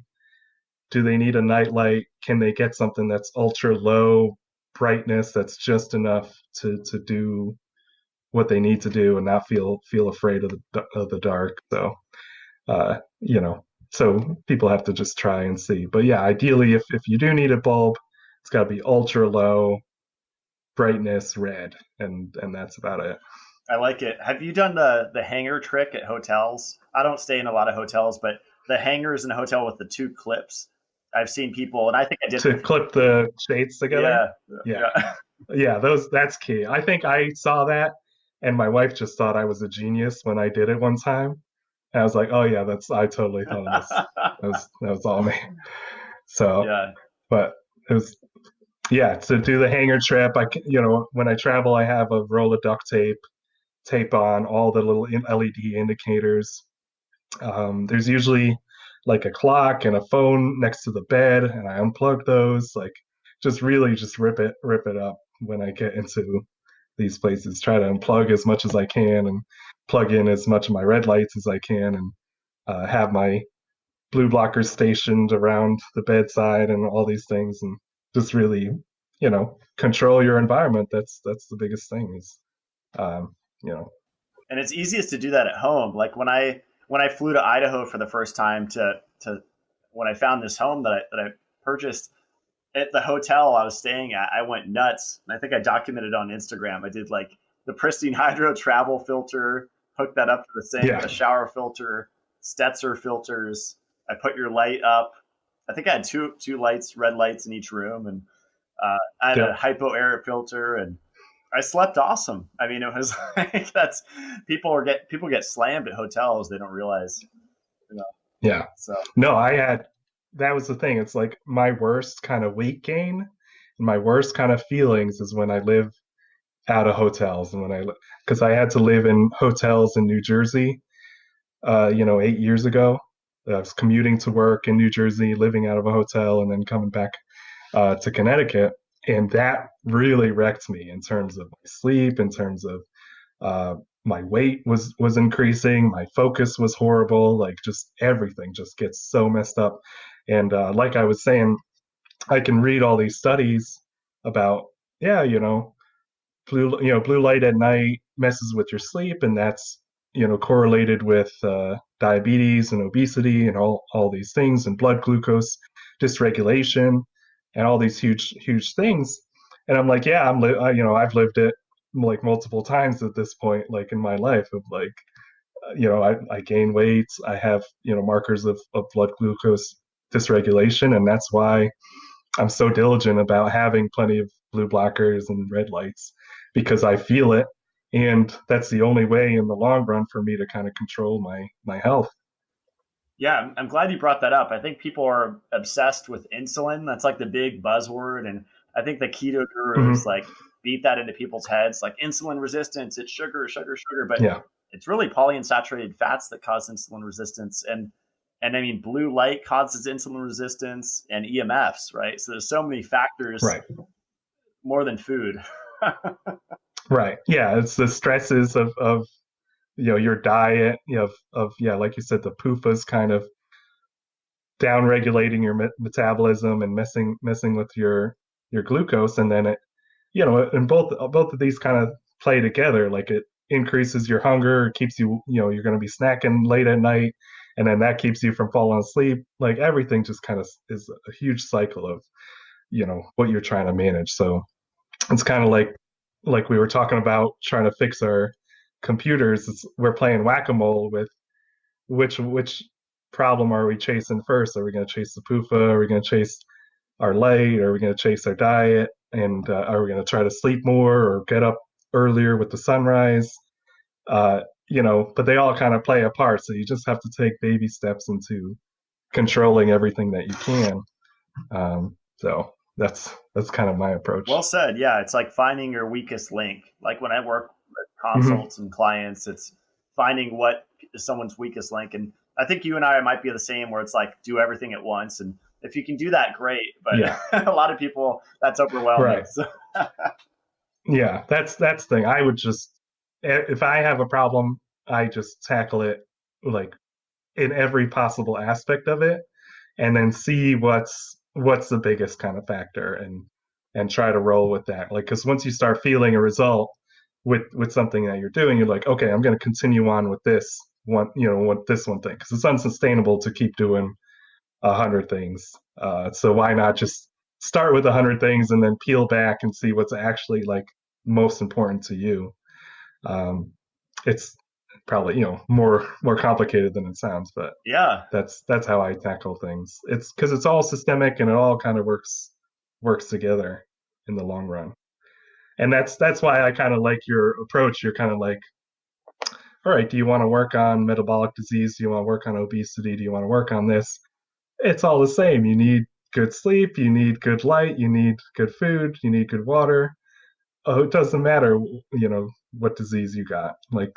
do they need a nightlight? Can they get something that's ultra low brightness that's just enough to do what they need to do and not feel afraid of the dark? So uh, you know, so people have to just try and see. But yeah, ideally, if you do need a bulb, it's got to be ultra low brightness red, and that's about it. I like it. Have you done the hanger trick at hotels? I don't stay in a lot of hotels, but the hangers in a hotel with the two clips. I've seen people, and I think I did To it. clip the shades together. Yeah, Yeah, yeah. yeah, that's key. I think I saw that, and my wife just thought I was a genius when I did it one time. And I was like, oh yeah, that's I totally thought of this. That was all me. So, Yeah. but it was yeah, to do the hanger trip. When I travel, I have a roll of duct tape on all the little LED indicators. There's usually like a clock and a phone next to the bed, and I unplug those. Like, just really just rip it up when I get into these places. Try to unplug as much as I can and plug in as much of my red lights as I can, and have my blue blockers stationed around the bedside and all these things, and just really, control your environment. That's the biggest thing is, um, you know, And it's easiest to do that at home. Like when I flew to Idaho for the first time to when I found this home that I purchased at the hotel I was staying at, I went nuts. And I think I documented on Instagram. I did like the pristine hydro travel filter, hooked that up to the sink, yeah, the shower filter, Stetzer filters. I put your light up. I think I had two lights, red lights in each room, and I had a yeah, hypo air filter, and I slept awesome. I mean, it was like that's people get slammed at hotels. They don't realize, you know. yeah. So No, I had that was the thing. It's like my worst kind of weight gain and my worst kind of feelings is when I live out of hotels, and because I had to live in hotels in New Jersey, 8 years ago. I was commuting to work in New Jersey, living out of a hotel, and then coming back to Connecticut, and that really wrecked me in terms of my sleep, in terms of uh, my weight was increasing, my focus was horrible, like just everything just gets so messed up. And like I was saying, I can read all these studies about, yeah, blue light at night messes with your sleep, and that's correlated with diabetes and obesity and all these things, and blood glucose dysregulation and all these huge things. And I'm like, yeah, I've lived it like multiple times at this point, like in my life of like, I gain weight, I have markers of blood glucose dysregulation, and that's why I'm so diligent about having plenty of blue blockers and red lights, because I feel it, and that's the only way in the long run for me to kind of control my health. yeah, I'm glad you brought that up. I think people are obsessed with insulin. That's like the big buzzword, and I think the keto gurus Hmm. like beat that into people's heads, like insulin resistance. It's sugar, sugar, sugar, but Yeah, it's really polyunsaturated fats that cause insulin resistance, and I mean blue light causes insulin resistance and EMFs, right? So there's so many factors right, more than food. right. Yeah, it's the stresses of your diet, of yeah, like you said, the PUFAs kind of down regulating your metabolism and messing with your glucose, and then and both of these kind of play together. Like it increases your hunger, it keeps you, you're going to be snacking late at night, and then that keeps you from falling asleep. Like everything just kind of is a huge cycle of, what you're trying to manage. So it's kind of like we were talking about trying to fix our computers. We're playing whack-a-mole with which problem are we chasing first? Are we going to chase the PUFA? Are we going to chase our light? Are we going to chase our diet? And are we going to try to sleep more or get up earlier with the sunrise? But they all kind of play a part. So you just have to take baby steps into controlling everything that you can. So that's kind of my approach. Well said. Yeah, it's like finding your weakest link. Like when I work with Mm-hmm. consults and clients, it's finding what is someone's weakest link. And I think you and I might be the same, where it's like do everything at once. And if you can do that, great. Yeah. But a lot of people, that's overwhelming. Right. So, Yeah. That's the thing. I would just, if I have a problem, I just tackle it like in every possible aspect of it, and then see what's the biggest kind of factor, and try to roll with that. Like, because once you start feeling a result with something that you're doing, you're like, okay, I'm going to continue on with this one, with this one thing, because it's unsustainable to keep doing 100 things. So why not just start with 100 things and then peel back and see what's actually like most important to you. It's probably, more complicated than it sounds, but yeah. that's how I tackle things. It's because it's all systemic and it all kind of works together in the long run. And that's why I kind of like your approach. You're kind of like, all right, do you want to work on metabolic disease? Do you want to work on obesity? Do you want to work on this? It's all the same. You need good sleep, you need good light, you need good food, you need good water. Oh, it doesn't matter, what disease you got. Like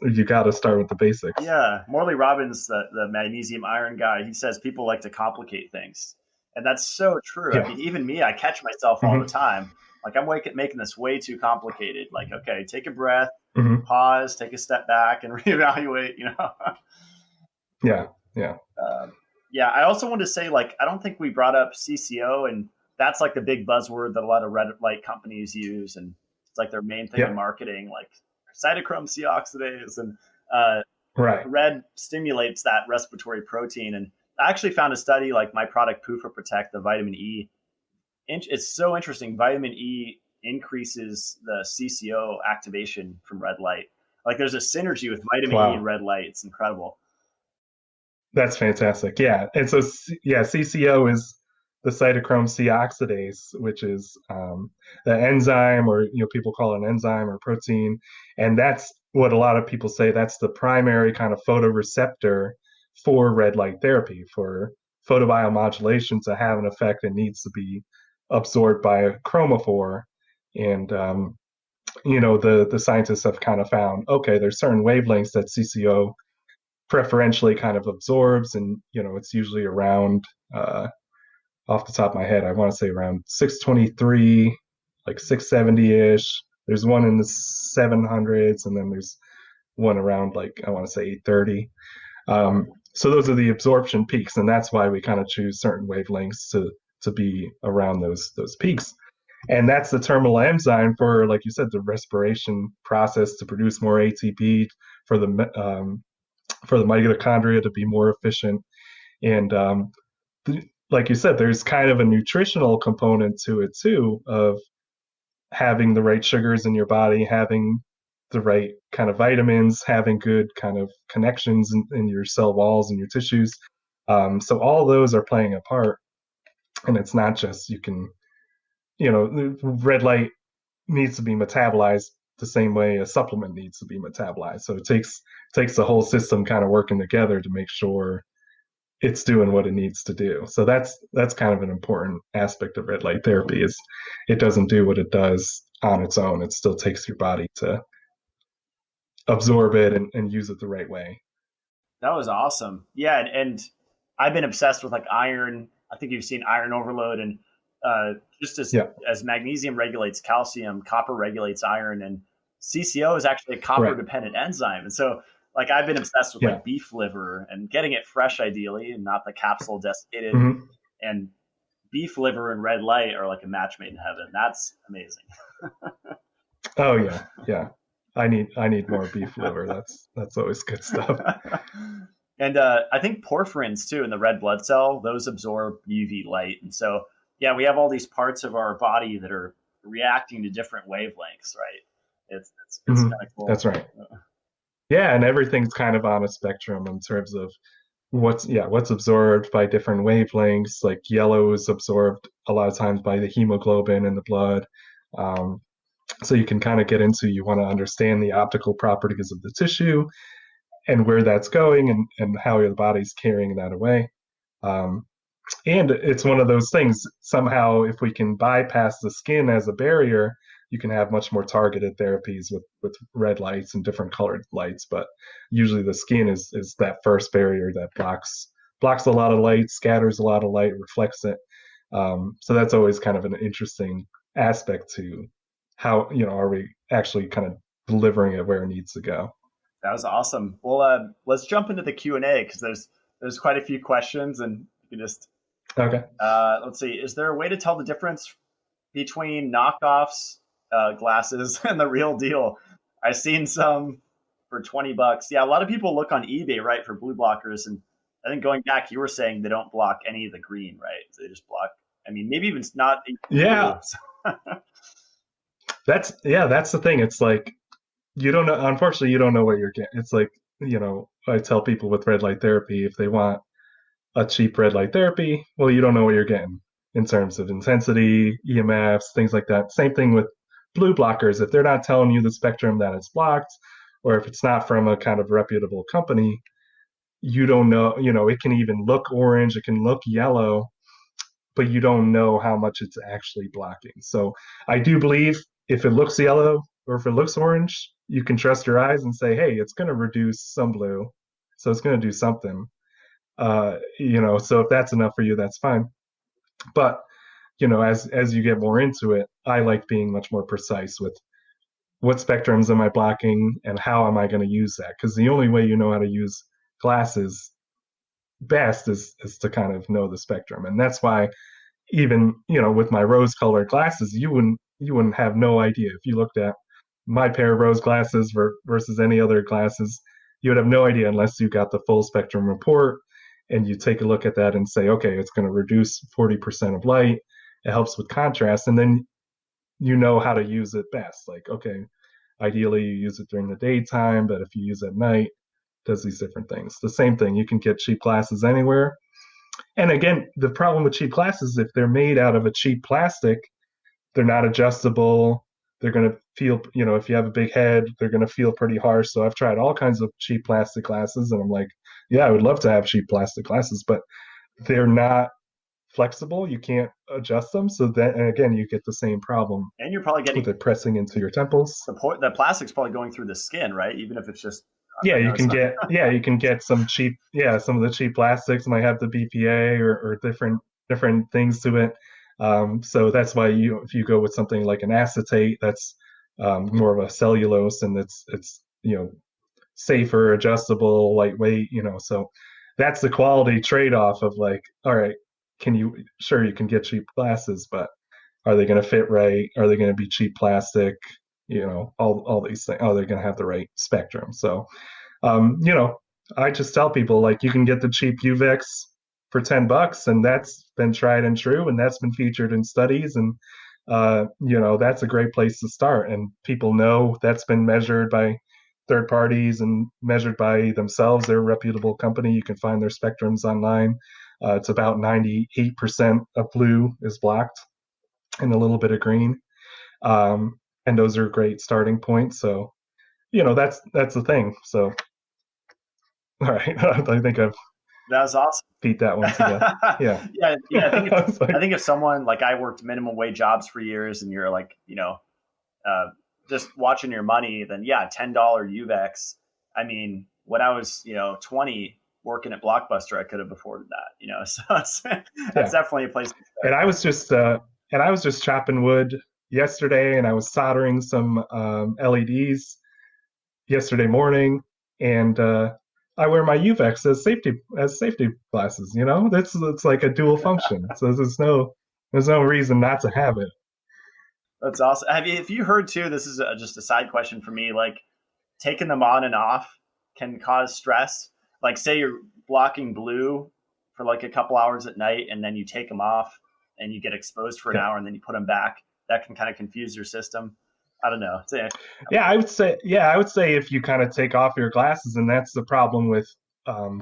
you got to start with the basics. Yeah, Morley Robbins, the magnesium iron guy, he says people like to complicate things, and that's so true. I Yeah. mean, even me, I catch myself all the Hmm. time. Like I'm making this way too complicated. Like, okay, take a breath, Hmm. pause, take a step back, and reevaluate. Yeah. Yeah. Yeah. I also wanted to say, like, I don't think we brought up CCO, and that's like the big buzzword that a lot of red light companies use, and it's like their main thing in Yeah. marketing, like Cytochrome C Oxidase, and uh, Right. red stimulates that respiratory protein. And I actually found a study, like my product PUFA Protect, the vitamin E. It's so interesting. Vitamin E increases the CCO activation from red light. Like there's a synergy with vitamin E and Wow. red light. It's incredible. That's fantastic. Yeah. And so, yeah, CCO is the cytochrome C oxidase, which is the enzyme, or people call it an enzyme or protein, and that's what a lot of people say. That's the primary kind of photoreceptor for red light therapy. For photobiomodulation to have an effect, it needs to be absorbed by a chromophore, and the scientists have kind of found, okay, there's certain wavelengths that CCO preferentially kind of absorbs, and it's usually around, off the top of my head, I want to say around 623, like 670-ish. There's one in the 700s, and then there's one around, like, I want to say 830. So those are the absorption peaks, and that's why we kind of choose certain wavelengths to be around those peaks. And that's the terminal enzyme for, like you said, the respiration process to produce more ATP, for the for the mitochondria to be more efficient. And like you said, there's kind of a nutritional component to it too, of having the right sugars in your body, having the right kind of vitamins, having good kind of connections in your cell walls and your tissues. So all those are playing a part. And it's not just, red light needs to be metabolized the same way a supplement needs to be metabolized. So it takes the whole system kind of working together to make sure it's doing what it needs to do. So that's kind of an important aspect of red light therapy, is it doesn't do what it does on its own. It still takes your body to absorb it and use it the right way. That was awesome. Yeah, and I've been obsessed with like iron. I think you've seen iron overload, and just Yeah. as magnesium regulates calcium, copper regulates iron, and CCO is actually a copper Right. dependent enzyme. And so, like, I've been obsessed with Yeah. like beef liver and getting it fresh, ideally, and not the capsule desiccated, Hmm. and beef liver and red light are like a match made in heaven. That's amazing. Oh yeah. I need more beef liver. That's always good stuff. And I think porphyrins too in the red blood cell, those absorb UV light. And so, yeah, we have all these parts of our body that are reacting to different wavelengths, right? It's Mhm. kind of cool. That's right. Yeah, and everything's kind of on a spectrum in terms of what's absorbed by different wavelengths. Like yellow is absorbed a lot of times by the hemoglobin in the blood. Um, so you can kind of get into you want to understand the optical properties of the tissue and where that's going and how your body's carrying that away. Um, and it's one of those things, somehow, if we can bypass the skin as a barrier, you can have much more targeted therapies with red lights and different colored lights. But usually the skin is that first barrier that blocks a lot of light, scatters a lot of light, reflects it. So that's always kind of an interesting aspect to how, are we actually kind of delivering it where it needs to go. That was awesome. Well, let's jump into the Q&A because there's quite a few questions, and you can just Okay. let's see. Is there a way to tell the difference between knockoffs glasses and the real deal? I've seen some for $20. Yeah, a lot of people look on eBay, right, for blue blockers, and I think going back, you were saying they don't block any of the green, right? They just block. I mean, maybe even not. Yeah, that's the thing. It's like you don't know. Unfortunately, you don't know what you're getting. It's like I tell people with red light therapy if they want a cheap red light therapy, well, you don't know what you're getting in terms of intensity, EMFs, things like that. Same thing with blue blockers. If they're not telling you the spectrum that it's blocked, or if it's not from a kind of reputable company, you don't know. It can even look orange, it can look yellow, but you don't know how much it's actually blocking. So I do believe if it looks yellow or if it looks orange, you can trust your eyes and say, hey, it's going to reduce some blue. So it's going to do something. So if that's enough for you, that's fine. But as you get more into it, I like being much more precise with what spectrums am I blocking and how am I going to use that? Because the only way you know how to use glasses best is to kind of know the spectrum, and that's why even with my rose colored glasses, you wouldn't have no idea if you looked at my pair of rose glasses versus any other glasses. You would have no idea unless you got the full spectrum report and you take a look at that and say, okay, it's going to reduce 40% of light. It helps with contrast, and then you know how to use it best. Like, okay, ideally you use it during the daytime, but if you use it at night, it does these different things. The same thing, you can get cheap glasses anywhere. And again, the problem with cheap glasses is if they're made out of a cheap plastic, they're not adjustable. They're going to feel, if you have a big head, they're going to feel pretty harsh. So I've tried all kinds of cheap plastic glasses, and I'm like, yeah, I would love to have cheap plastic glasses, but they're not flexible. You can't adjust them. So then, and again, you get the same problem and you're probably getting with it pressing into your temples. the plastic's probably going through the skin, right? Even if it's just Yeah, I know it's not. you can get some cheap, some of the cheap plastics might have the BPA or different things to it. So that's why if you go with something like an acetate, that's more of a cellulose, and it's safer, adjustable, lightweight. So that's the quality trade-off of like, all right, sure you can get cheap glasses, but are they going to fit right? Are they going to be cheap plastic? All these things. Are they going to have the right spectrum? So um, you know, I just tell people like you can get the cheap UVEX for $10, and that's been tried and true, and that's been featured in studies, and that's a great place to start. And people know that's been measured by third parties and measured by themselves. They're a reputable company. You can find their spectrums online. It's about 98% of blue is blocked and a little bit of green. And those are great starting points. So, that's the thing. So, all right. I think I've That was awesome. beat that one to death. Yeah. Yeah. I Like, think if someone like I worked minimum wage jobs for years, and you're like, uh, just watching your money, then yeah, $10 UVEX. I mean, when I was 20 working at Blockbuster, I could have afforded that. So that's yeah. definitely a place to start. And I was just chopping wood yesterday, and I was soldering some LEDs yesterday morning, and I wear my UVEX as safety glasses. It's like a dual function. So there's no There's no reason not to have it. That's awesome. Have you heard too? This is just a side question for me. Like taking them on and off can cause stress. Like say you're blocking blue for like a couple hours at night, and then you take them off, and you get exposed for an Yeah. hour, and then you put them back. That can kind of confuse your system. I don't know. Yeah, I would say if you kind of take off your glasses, and that's the problem with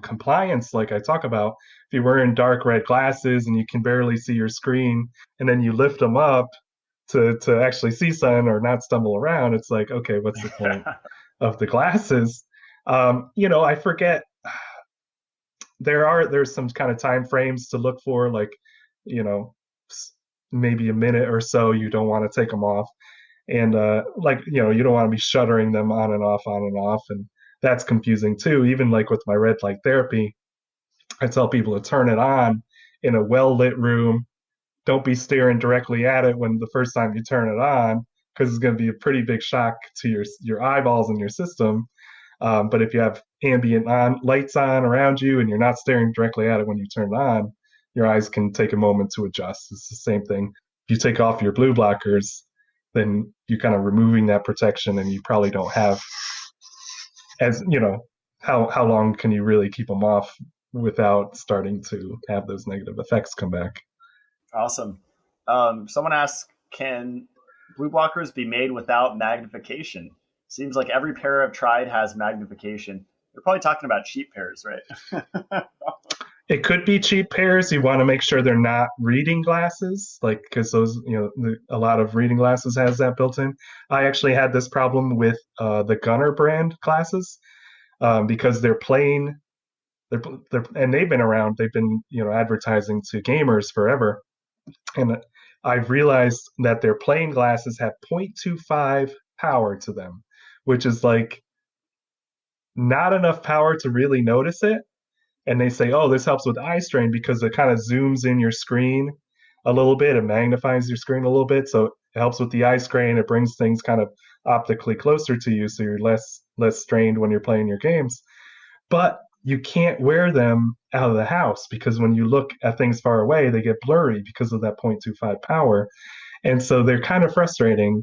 compliance, like I talk about. If you're wearing dark red glasses and you can barely see your screen, and then you lift them up to actually see sun or not stumble around, it's like, okay, what's the point of the glasses? I forget there's some kind of time frames to look for, like, you know, maybe a minute or so. You don't want to take them off, and like, you don't want to be shuttering them on and off, and that's confusing too. Even like with my red light therapy, I tell people to turn it on in a well lit room. Don't be staring directly at it when the first time you turn it on, because it's going to be a pretty big shock to your eyeballs and your system. But if you have ambient lights on around you and you're not staring directly at it when you turn it on, your eyes can take a moment to adjust. It's the same thing. If you take off your blue blockers, then you're kind of removing that protection, and you probably don't have, as how long can you really keep them off without starting to have those negative effects come back? Awesome. Someone asks, can blue blockers be made without magnification? Seems like every pair I've tried has magnification. They're probably talking about cheap pairs, right? It could be cheap pairs. You want to make sure they're not reading glasses, like, because those, a lot of reading glasses has that built in. I actually had this problem with the Gunner brand glasses, because they're plain. And they've been around. They've been, advertising to gamers forever. And I've realized that their plain glasses have 0.25 power to them, which is like not enough power to really notice it. And they say, oh, this helps with eye strain because it kind of zooms in your screen a little bit, it magnifies your screen a little bit, so it helps with the eye strain. It brings things kind of optically closer to you, so you're less strained when you're playing your games. But you can't wear them out of the house, because when you look at things far away, they get blurry because of that 0.25 power. And so they're kind of frustrating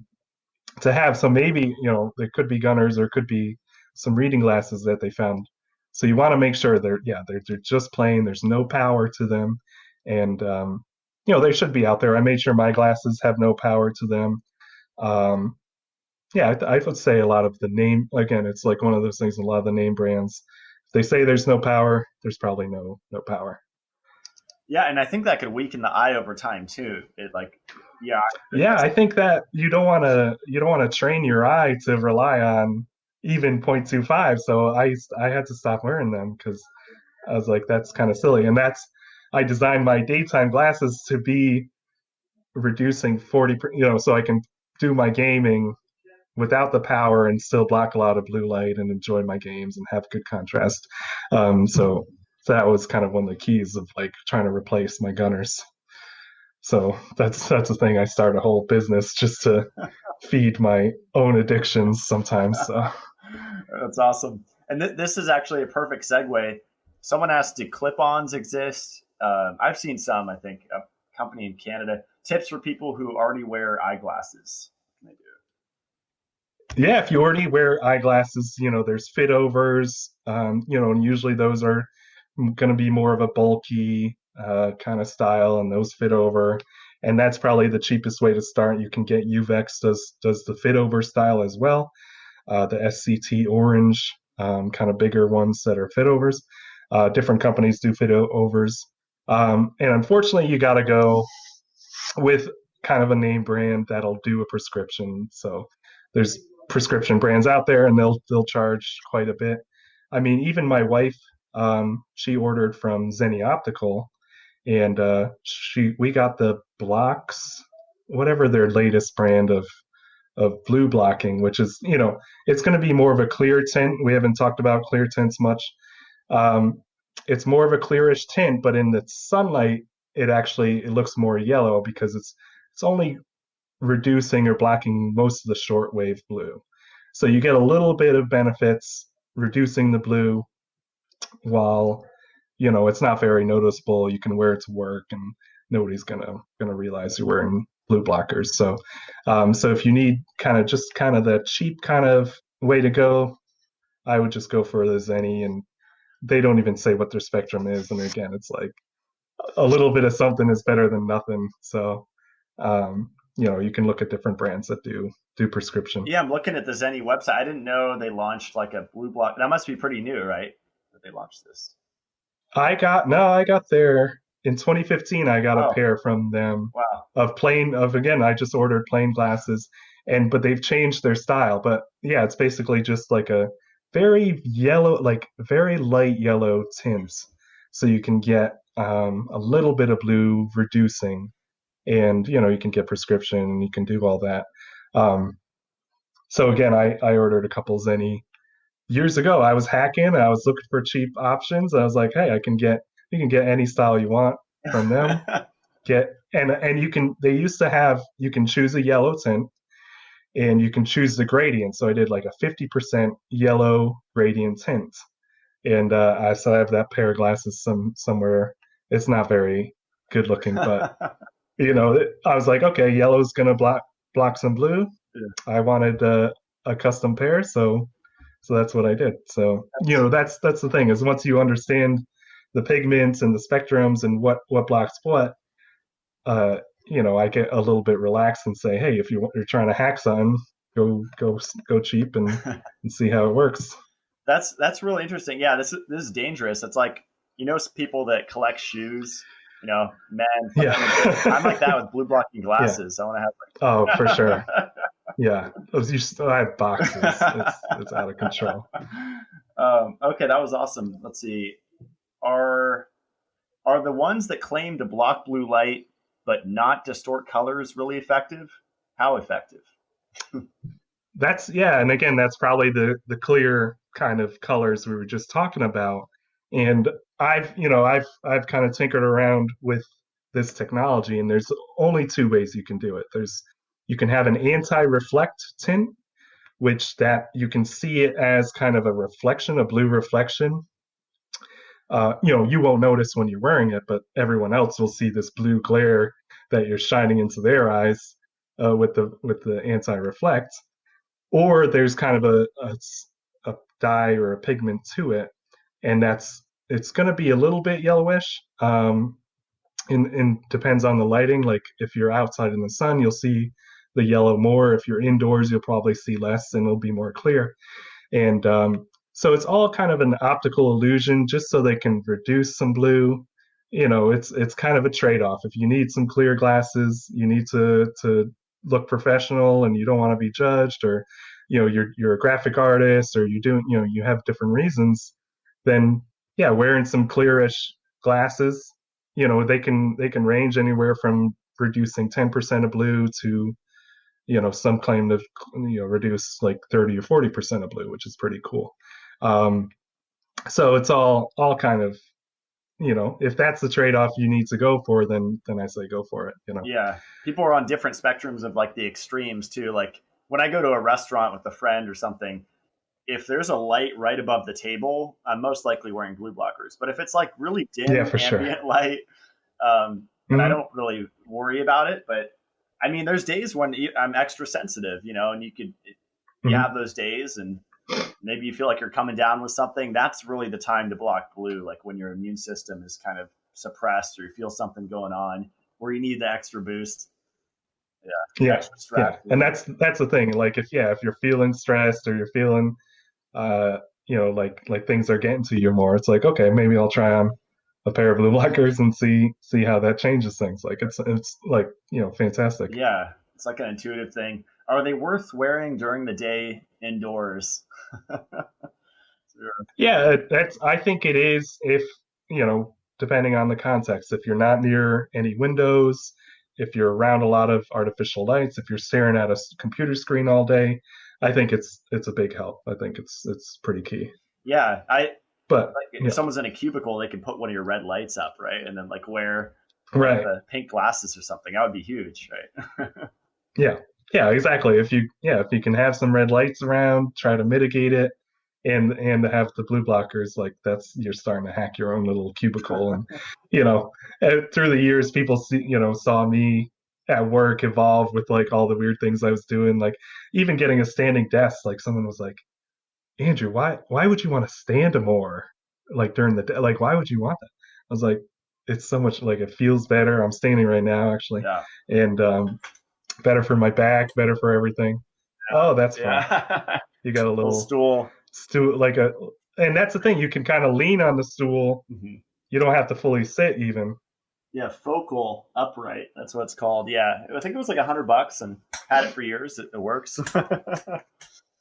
to have. So maybe, there could be Gunners, or could be some reading glasses that they found. So you want to make sure they're just plain. There's no power to them, and they should be out there. I made sure my glasses have no power to them. Um, yeah, I would say a lot of the name, again, it's like one of those things. A lot of the name brands, if they say there's no power, there's probably no power. Yeah, and I think that could weaken the eye over time too. It like, yeah, Yeah, I think that you don't want to train your eye to rely on even 0.25. So I had to stop wearing them, because I was like, that's kind of silly. And I designed my daytime glasses to be reducing 40, so I can do my gaming without the power and still block a lot of blue light and enjoy my games and have good contrast. So that was kind of one of the keys of like trying to replace my Gunners. So that's the thing. I start a whole business just to feed my own addictions sometimes. So. that's awesome. And this is actually a perfect segue. Someone asked, do clip-ons exist? I've seen some, I think, a company in Canada. Tips for people who already wear eyeglasses. What can they do? Yeah, if you already wear eyeglasses, there's fit overs, and usually those are going to be more of a bulky kind of style, and those fit over. And that's probably the cheapest way to start. You can get Uvex does the fit over style as well. The SCT orange, kind of bigger ones that are fit overs. Different companies do fit overs. And unfortunately, you got to go with kind of a name brand that'll do a prescription. So there's prescription brands out there, and they'll charge quite a bit. I mean, even my wife, she ordered from Zenny Optical, and we got the blocks, whatever their latest brand of blue blocking, which is, it's going to be more of a clear tint. We haven't talked about clear tints much. It's more of a clearish tint, but in the sunlight, it looks more yellow, because it's only reducing or blocking most of the shortwave blue. So you get a little bit of benefits reducing the blue, while it's not very noticeable. You can wear it to work, and nobody's gonna realize you're wearing blue blockers. So if you need kind of the cheap kind of way to go, I would just go for the Zenni, and they don't even say what their spectrum is. And again, it's like a little bit of something is better than nothing. So you can look at different brands that do prescription. Yeah, I'm looking at the Zenni website. I didn't know they launched like a blue block. That must be pretty new, right? That they launched this. I got there in 2015. I got a Oh, pair from them wow. again, I just ordered plain glasses, but they've changed their style. But yeah, it's basically just like a very yellow, like very light yellow tint, so you can get a little bit of blue reducing, and you can get prescription and you can do all that. Um, so again, I ordered a couple Zenni years ago. I was hacking. I was looking for cheap options. I was like, hey, you can get any style you want from them. And they used to have, you can choose a yellow tint and you can choose the gradient. So I did like a 50% yellow gradient tint. And I have that pair of glasses somewhere. It's not very good looking, but I was like, okay, yellow's gonna block some blue. Yeah. I wanted a custom pair, so that's what I did. So that's the thing, is once you understand the pigments and the spectrums and what blocks what, uh, I get a little bit relaxed and say, hey, if you're trying to hack something, go cheap and see how it works. That's really interesting. Yeah, this is dangerous. It's like, people that collect shoes, men. Yeah. I'm like that with blue blocking glasses. Yeah. I want to have Oh, for sure. Yeah, you still have boxes. It's out of control. Okay, that was awesome. Let's see. Are the ones that claim to block blue light but not distort colors really effective? How effective? And again, that's probably the clear kind of colors we were just talking about. And I've kind of tinkered around with this technology, and there's only two ways you can do it. You can have an anti-reflect tint, which that you can see it as kind of a reflection, a blue reflection. You won't notice when you're wearing it, but everyone else will see this blue glare that you're shining into their eyes with the anti-reflect. Or there's kind of a dye or a pigment to it, and it's going to be a little bit yellowish. And depends on the lighting. Like if you're outside in the sun, you'll see the yellow more. If you're indoors, you'll probably see less, and it'll be more clear. And so it's all kind of an optical illusion, just so they can reduce some blue. It's kind of a trade-off. If you need some clear glasses, you need to look professional, and you don't want to be judged, or you're a graphic artist, or you have different reasons, then yeah, wearing some clearish glasses, they can range anywhere from reducing 10% of blue to some claim to reduce like 30 or 40% of blue, which is pretty cool. So it's all kind of, if that's the trade-off you need to go for, then I say go for it. Yeah, people are on different spectrums of like the extremes too. Like when I go to a restaurant with a friend or something, if there's a light right above the table, I'm most likely wearing blue blockers. But if it's like really dim ambient light, then I don't really worry about it. But I mean, there's days when I'm extra sensitive, and you have those days, and maybe you feel like you're coming down with something. That's really the time to block blue, like when your immune system is kind of suppressed, or you feel something going on where you need the extra boost. Yeah. Extra stress. Yeah. And that's the thing. Like if you're feeling stressed, or you're feeling like things are getting to you more, it's like, okay, maybe I'll try on a pair of blue blockers and see how that changes things. Like it's like, fantastic. Yeah, it's like an intuitive thing. Are they worth wearing during the day indoors? Yeah, I think it is, if depending on the context. If you're not near any windows, if you're around a lot of artificial lights, if you're staring at a computer screen all day, I think it's a big help. I think it's pretty key. Yeah, but if someone's in a cubicle, they can put one of your red lights up, right? And then like wear the pink glasses or something. That would be huge, right? Yeah, exactly. If you can have some red lights around, try to mitigate it. and to have the blue blockers, like that's you're starting to hack your own little cubicle. And you know, through the years, people saw me at work evolve with like all the weird things I was doing, like even getting a standing desk. Like someone was like, Andrew, why would you want to stand more like during the day? Like why would you want that? I was like, it's so much, like it feels better. I'm standing right now actually, Yeah. and better for my back, better for everything. Oh, that's fun. Yeah. You got a Little little stool. stool, like a, and that's the thing. You can kind of lean on the stool. Hmm. You don't have to fully sit even. Yeah, focal upright. That's what it's called. Yeah, I think it was like $100 and had it for years. It works.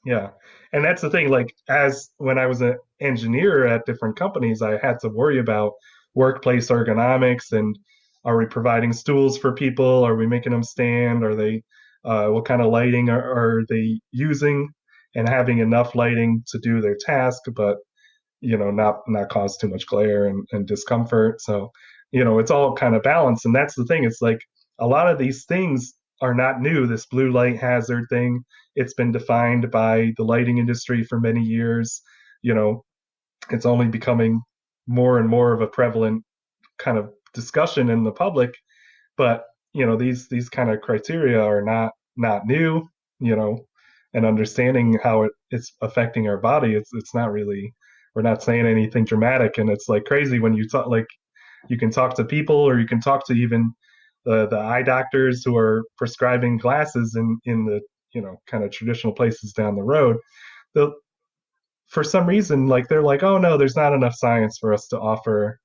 Yeah. And that's the thing. Like, as when I was an engineer at different companies, I had to worry about workplace ergonomics and are we providing stools for people? Are we making them stand? Are they, what kind of lighting are they using? And having enough lighting to do their task, but not cause too much glare and discomfort. So, it's all kind of balanced. And that's the thing. It's like a lot of these things are not new. This blue light hazard thing, it's been defined by the lighting industry for many years. You know, it's only becoming more and more of a prevalent kind of discussion in the public. But, these kind of criteria are not new, you know, and understanding how it's affecting our body, it's not really, we're not saying anything dramatic. And it's like crazy when you talk, like you can talk to people or you can talk to even the eye doctors who are prescribing glasses in the kind of traditional places down the road. They'll, for some reason, like they're like, oh no, there's not enough science for us to offer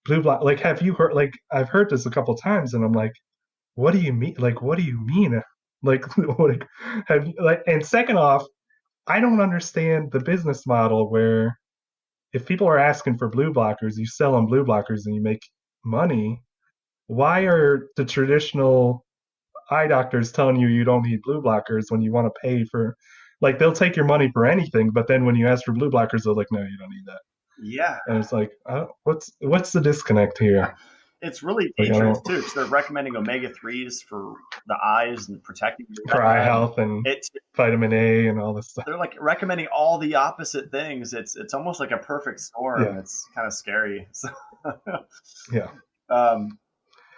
blue block. Like, have you heard? Like, I've heard this a couple times, and I'm like, what do you mean? Like, what do you mean? Like, like, have you, like, and second off, I don't understand the business model where if people are asking for blue blockers, you sell them blue blockers and you make money. Why are the traditional eye doctors telling you you don't need blue blockers when you want to pay for, like, they'll take your money for anything, but then when you ask for blue blockers, they're like, no, you don't need that. Yeah. And it's like, what's the disconnect Yeah. here? It's really Like, I dangerous don't, too because they're recommending omega 3s for the eyes and protecting your for eye retina. And health and it's vitamin A and all this stuff. they're like recommending all the opposite things. It's almost like a perfect storm. Yeah, It's kind of scary. So, yeah. um,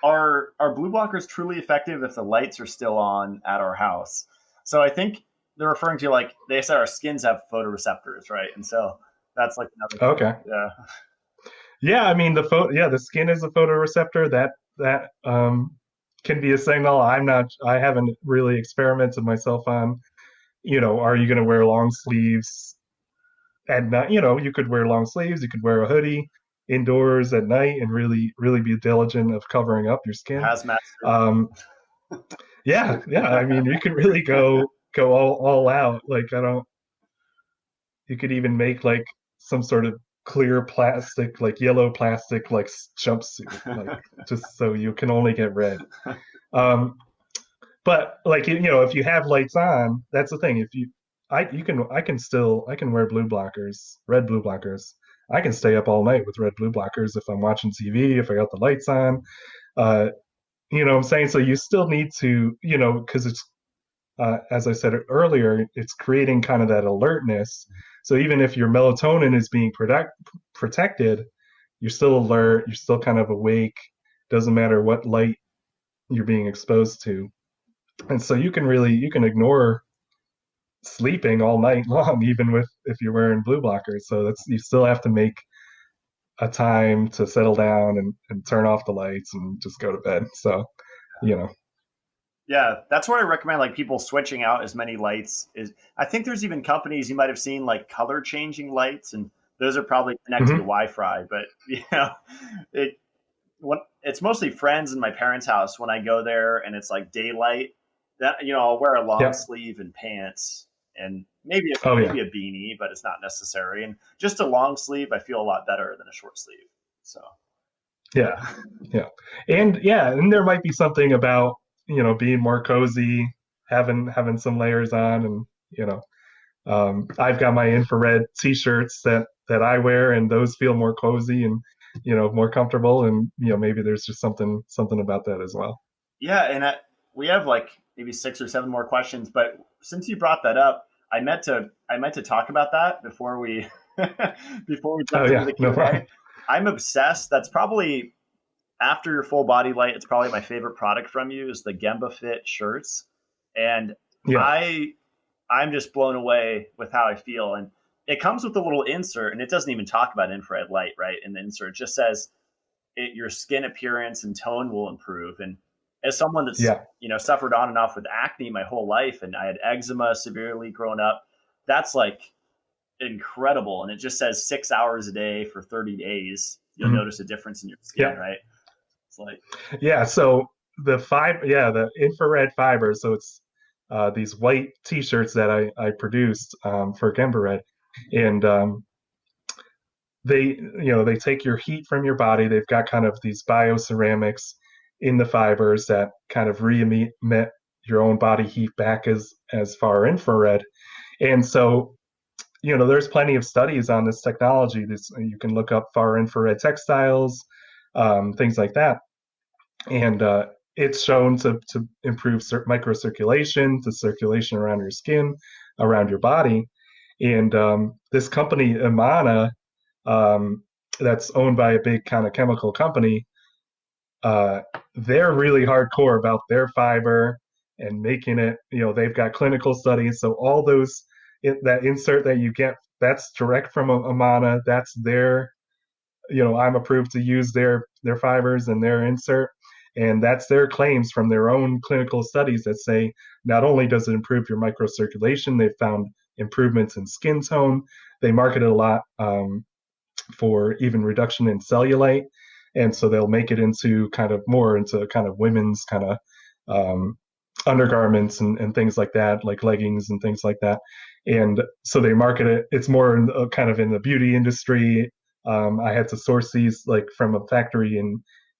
are blue blockers truly effective if the lights are still on at our house? So I think they're referring to, like, they say our skins have photoreceptors, right? And so that's like another thing. Okay. Yeah. Yeah, I mean the skin is a photoreceptor that can be a signal. I haven't really experimented myself on, are you going to wear long sleeves at night? You could wear long sleeves, you could wear a hoodie indoors at night and really really be diligent of covering up your skin. Hazmat suit. Um yeah, yeah, I mean you could really go all out. Like I don't you could even make like some sort of clear plastic, like yellow plastic, like jumpsuit, like just so you can only get red. Um, but like if you have lights on, that's the thing. If you, I can wear blue blockers, red blue blockers. I can stay up all night with red blue blockers if I'm watching TV, if I got the lights on. Uh, what I'm saying? So you still need to, because it's as I said earlier, it's creating kind of that alertness. So even if your melatonin is being protected, you're still alert, you're still kind of awake. Doesn't matter what light you're being exposed to. And so you can ignore sleeping all night long, even with if you're wearing blue blockers. So you still have to make a time to settle down and turn off the lights and just go to bed. So, you know, Yeah, that's where I recommend like people switching out as many lights. Is I think there's even companies you might have seen like color changing lights, and those are probably connected to mm-hmm. Wi-Fi. But it it's mostly friends in my parents' house when I go there, and it's like daylight. That I'll wear a long Yeah. sleeve and pants, and maybe Oh yeah. maybe a beanie, but it's not necessary. And just a long sleeve, I feel a lot better than a short sleeve. So Yeah. Yeah. And there might be something about, being more cozy, having some layers on and, I've got my infrared t-shirts that I wear and those feel more cozy and, more comfortable and, maybe there's just something about that as well. yeah, and we have like maybe 6 or 7 more questions, but since you brought that up, I I meant to talk about that before we before we Oh jumped into yeah, the no Q&A. problem. I'm obsessed. That's probably after your full body light. It's probably my favorite product from you is the Gemba Fit shirts, and Yeah, I I'm just blown away with how I feel. And it comes with a little insert, and it doesn't even talk about infrared light, right? In the insert, it just says your skin appearance and tone will improve. And as someone that's yeah. suffered on and off with acne my whole life, and I had eczema severely growing up, that's like incredible. And it just says 6 hours a day for 30 days. You'll Mhm. notice a difference in your skin, Yeah, right? It's like, yeah. So the infrared fibers. So it's these white T-shirts that I produced for Gembared, and they take your heat from your body. They've got kind of these bioceramics in the fibers that kind of re-emit your own body heat back as far infrared. And so there's plenty of studies on this technology. This you can look up far infrared textiles, things like that, and it's shown to improve microcirculation, to circulation around your skin, around your body. And this company, Amana, um, that's owned by a big kind of chemical company, uh, they're really hardcore about their fiber and making it. They've got clinical studies, so all that insert that you get, that's direct from Amana. That's their, I'm approved to use their fibers and their insert, and that's their claims from their own clinical studies that say not only does it improve your microcirculation, they've found improvements in skin tone. They market it a lot for even reduction in cellulite, and so they'll make it into kind of women's kind of um, undergarments and things like that, like leggings and things like that. And so they market it. It's more kind of in the beauty industry. I had to source these like from a factory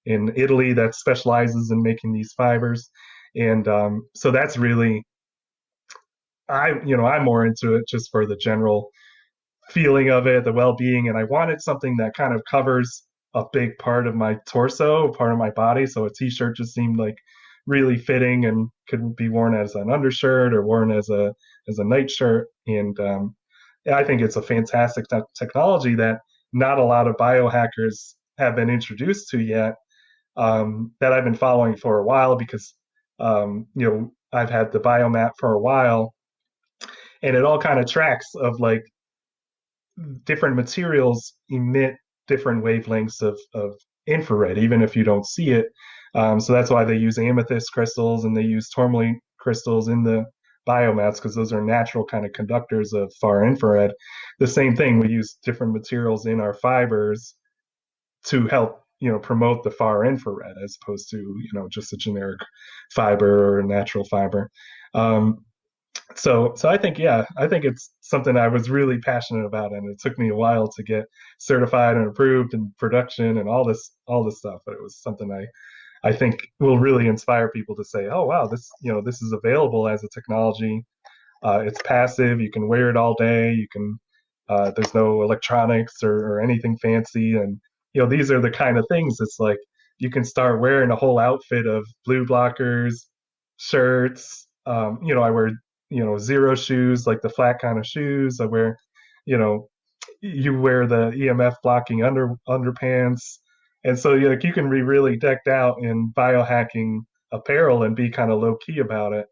in Italy that specializes in making these fibers, and so that's really I'm more into it just for the general feeling of it, the well-being, and I wanted something that kind of covers a big part of my torso, part of my body. So a t-shirt just seemed like really fitting and could be worn as an undershirt or worn as a nightshirt. And I think it's a fantastic technology that not a lot of biohackers have been introduced to yet. That I've been following for a while because I've had the biomat for a while, and it all kind of tracks of like different materials emit different wavelengths of infrared, even if you don't see it. So that's why they use amethyst crystals and they use tourmaline crystals in the biomats because those are natural kind of conductors of far infrared. The same thing, we use different materials in our fibers to help promote the far infrared as opposed to just a generic fiber or natural fiber. Um, so I think it's something I was really passionate about, and it took me a while to get certified and approved and production and all this stuff. But it was something I think will really inspire people to say, oh wow, this is available as a technology. It's passive. You can wear it all day. You can there's no electronics or anything fancy, and these are the kind of things. It's like you can start wearing a whole outfit of blue blockers, shirts. I wear zero shoes, like the flat kind of shoes. I wear, you know, you wear the EMF blocking underpants, and so like you can be really decked out in biohacking apparel and be kind of low key about it.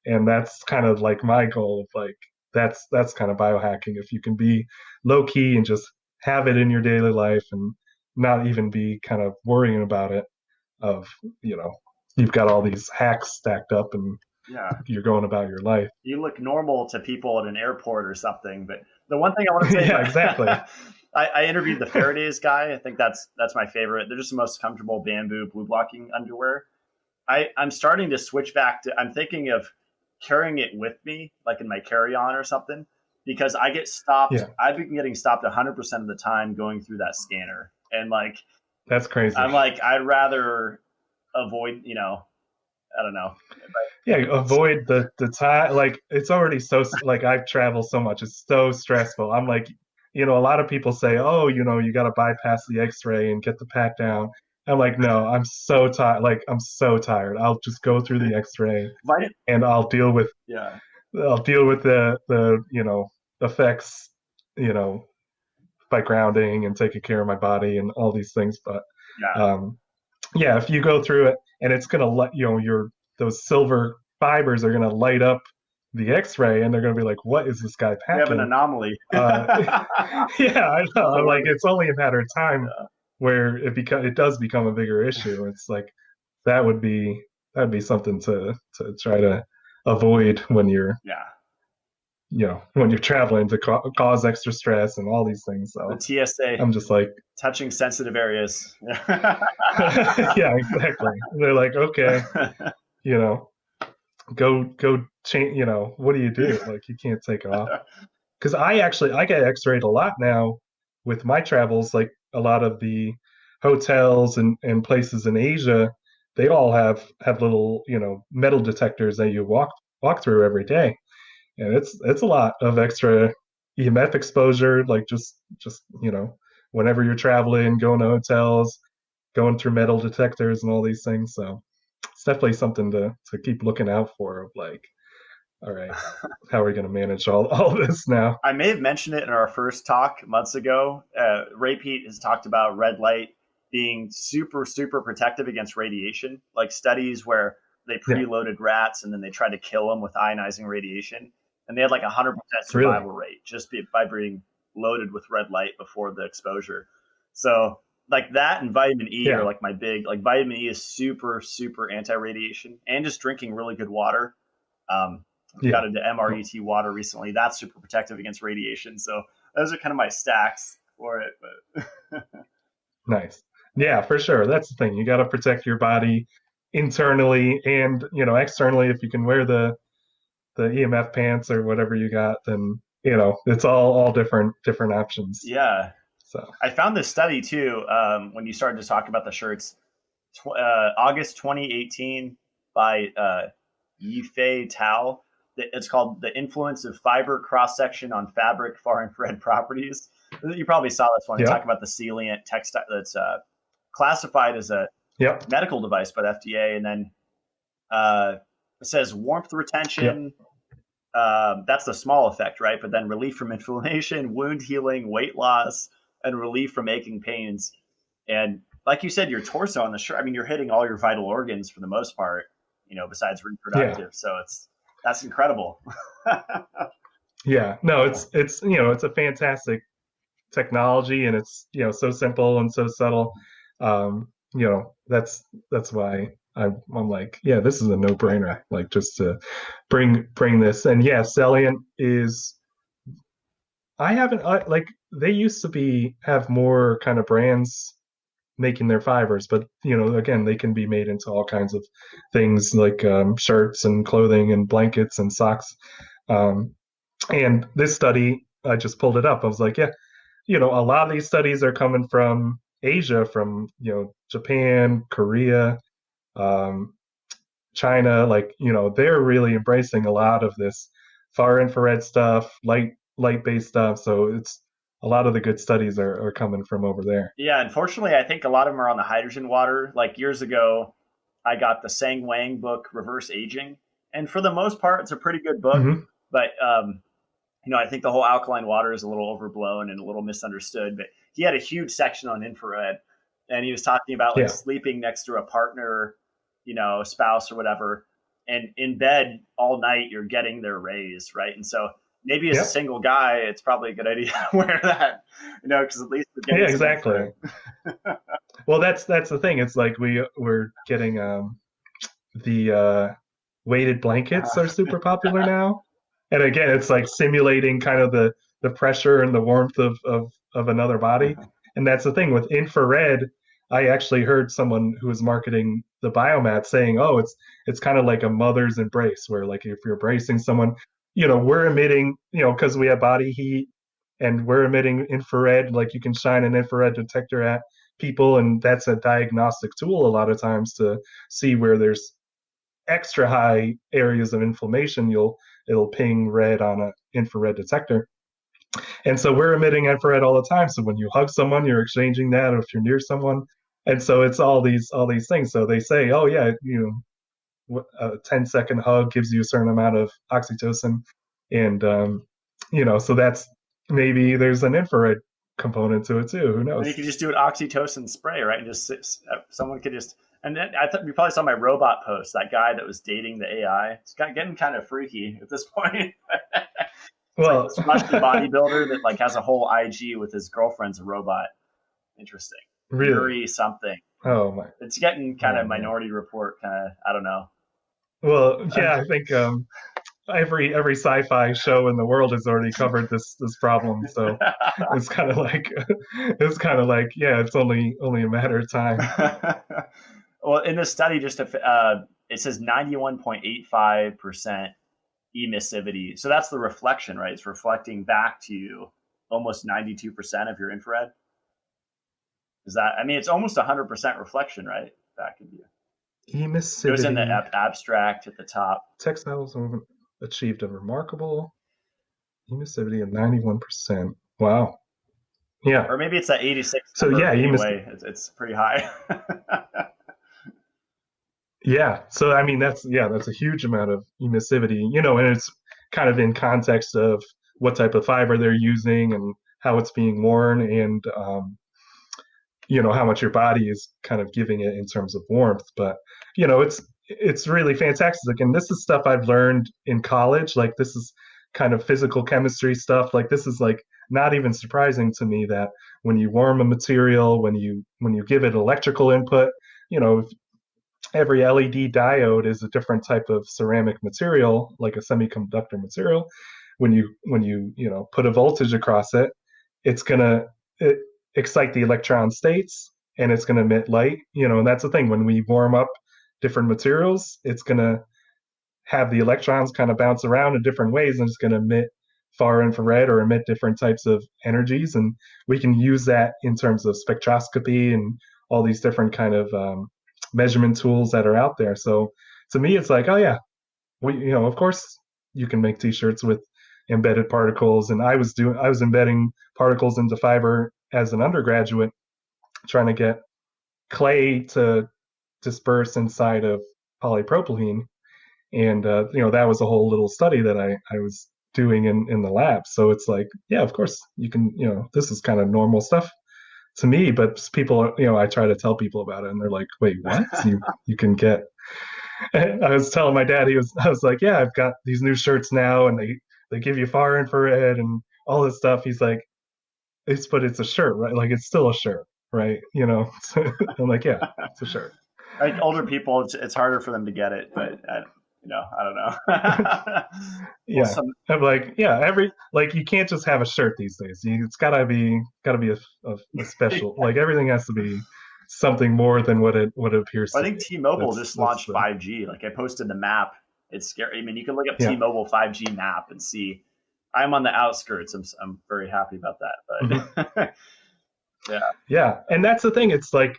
And that's kind of like my goal of like that's kind of biohacking. If you can be low key and just have it in your daily life and not even be kind of worrying about it, of you know you've got all these hacks stacked up and yeah, you're going about your life. you look normal to people at an airport or something. But the one thing I want to say Yeah, exactly. about I interviewed the Faraday's guy. I think that's my favorite. They're just the most comfortable bamboo blue blocking underwear. I'm starting to switch back to. I'm thinking of carrying it with me, like in my carry on or something, because I get stopped. Yeah, I've been getting stopped 100% of the time going through that scanner, and like that's crazy. I'm like I'd rather avoid. I don't know. Yeah, avoid the time. Like it's already so like I've traveled so much. It's so stressful. I'm like, a lot of people say, oh, you got to bypass the X-ray and get the pat down. I'm like, no, I'm so tired. Like I'm so tired. I'll just go through the X-ray Vitamin, and I'll deal with yeah. the effects, you know, by grounding and taking care of my body and all these things. But Yeah. um, yeah, if you go through it and it's gonna let your those silver fibers are gonna light up the X-ray, and they're gonna be like, "What is this guy We have an packing?" anomaly. Uh, yeah, I know. I'm like, it's only a matter of time Yeah. where it does become a bigger issue. It's like that would be something to try to avoid when you're Yeah. when you're traveling to cause extra stress and all these things. The So TSA, I'm just like, touching sensitive areas. yeah, exactly. They're like, okay, you know, go change. What do you do? Like, you can't take it off. Because I get x-rayed a lot now with my travels. Like, a lot of the hotels and places in Asia, they all have little metal detectors that you walk through every day, and it's a lot of extra EMF exposure. Like, just whenever you're traveling, going to hotels, going through metal detectors and all these things. So it's definitely something to keep looking out for. Of like, all right, how are we going to manage all this now? I may have mentioned it in our first talk months ago. Ray Pete has talked about red light being super, super protective against radiation, like studies where they Yeah, preloaded rats and then they tried to kill them with ionizing radiation. And they had like 100% really. survival rate just by being loaded with red light before the exposure. So, like that and vitamin E are Yeah, like my big, like vitamin E is super, super anti radiation, and just drinking really good water. Um, yeah. got into MRET water recently. That's super protective against radiation. So those are kind of my stacks for it. But Nice. Yeah, for sure. That's the thing. You got to protect your body internally and externally. If you can wear the EMF pants or whatever you got, then it's all different options. yeah, So I found this study too when you started to talk about the shirts. August 2018 by Yifei Tao. It's called "The Influence of Fiber Cross Section on Fabric Far Infrared Properties." You probably saw this one. They yeah, talk about the sealant textile that's classified as a yep, medical device by the FDA, and then uh, it says warmth yep, retention. That's the small effect, right? But then relief from inflammation, wound healing, weight loss, and relief from aching pains. And like you said, your torso on the shirt. I mean, you're hitting all your vital organs for the most part. Besides yeah, reproductive. So that's incredible. yeah. No, it's a fantastic technology, and it's so simple and so subtle. That's why I'm like, yeah, this is a no-brainer. Like, just to bring this. And yeah, Salient is, I haven't like, they used to be have more kind of brands making their fibers, but again, they can be made into all kinds of things, like shirts and clothing and blankets and socks. um, and this study, I just pulled it up. I was like, yeah, a lot of these studies are coming from Asia, from Japan, Korea, um, China. Like, they're really embracing a lot of this far infrared stuff, light based stuff. So it's a lot of the good studies are coming from over there. Yeah, unfortunately, I think a lot of them are on the hydrogen water. Like years ago, I got the Sang Wang book, Reverse Aging, and for the most part, it's a pretty good book. Hmm. But I think the whole alkaline water is a little overblown and a little misunderstood. But he had a huge section on infrared, and he was talking about like Yeah, sleeping next to a partner, spouse or whatever, and in bed all night you're getting their rays, right? And so maybe as a yeah, single guy, it's probably a good idea to wear that, because at least we're yeah, getting some exactly. infrared. Well, that's the thing. It's like we're getting the weighted blankets are super popular now. And again, it's like simulating kind of the pressure and the warmth of another body. And that's the thing with infrared. I actually heard someone who was marketing the biomat saying, "Oh, it's kind of like a mother's embrace, where like if you're embracing someone, we're emitting, because we have body heat, and we're emitting infrared. Like, you can shine an infrared detector at people, and that's a diagnostic tool a lot of times to see where there's extra high areas of inflammation. It'll ping red on an infrared detector, and so we're emitting infrared all the time. So when you hug someone, you're exchanging that, or if you're near someone, and so it's all these things. So they say, oh yeah, a 10-second hug gives you a certain amount of oxytocin, and So that's maybe there's an infrared component to it too. Who And you knows? could just do an oxytocin spray, right? And just someone could just. And then I thought you probably saw my robot post. That guy that was dating the AI. It's getting kind of freaky at this point. It's like Well, this Russian bodybuilder that like has a whole IG with his girlfriend's a robot. Interesting. really? Yuri something. Oh my. It's getting kind Oh of man. Minority Report kind of. I don't know. Well, yeah, I think every sci-fi show in the world has already covered this problem. So it's kind of like yeah, it's only a matter of time. Well, in this study, it says 91.85% emissivity. So that's the reflection, right? It's reflecting back to you almost 92% of your infrared. Is that? I mean, it's almost 100% reflection, right? Back into you. It was in the Emissivity. abstract at the top. Textiles achieved a remarkable emissivity of 91%. Wow. Yeah. Or maybe it's that 86 So number, yeah, but anyway, it's pretty high. yeah. So I mean that's a huge amount of emissivity, and it's kind of in context of what type of fiber they're using and how it's being worn and how much your body is kind of giving it in terms of warmth. But it's really fantastic. And this is stuff I've learned in college. Like this is kind of physical chemistry stuff. Like this is like not even surprising to me that when you warm a material, when you give it electrical input, every LED diode is a different type of ceramic material, like a semiconductor material. When you put a voltage across it, it's gonna excite the electron states, and it's gonna emit light. And that's the thing. When we warm up different materials, it's gonna have the electrons kind of bounce around in different ways, and it's gonna emit far infrared or emit different types of energies, and we can use that in terms of spectroscopy and all these different kind of measurement tools that are out there. So to me, it's like, oh yeah, of course you can make t-shirts with embedded particles. And I was embedding particles into fiber as an undergraduate, trying to get clay to disperse inside of polypropylene. And that was a whole little study that I was doing in the lab. So it's like, yeah, of course you can, this is kind of normal stuff to me, but people, I try to tell people about it, and they're like, "Wait, what? You can get?" I was telling my dad, I was like, "Yeah, I've got these new shirts now, and they give you far infrared and all this stuff." He's like, "But it's a shirt, right? Like it's still a shirt, right? I'm like, "Yeah, it's a shirt." Like older people, it's harder for them to get it, but I don't know. Well, Yeah, I'm like, yeah, you can't just have a shirt these days. It's gotta be a special. Like everything has to be something more than what it appears I to think be. T-Mobile That's just that's launched the 5G. Like I posted the map. It's scary. I mean, you can look up yeah. T-Mobile 5G map and see. I'm on the outskirts. I'm very happy about Mhm. that. But yeah, Yeah, and that's the thing. It's like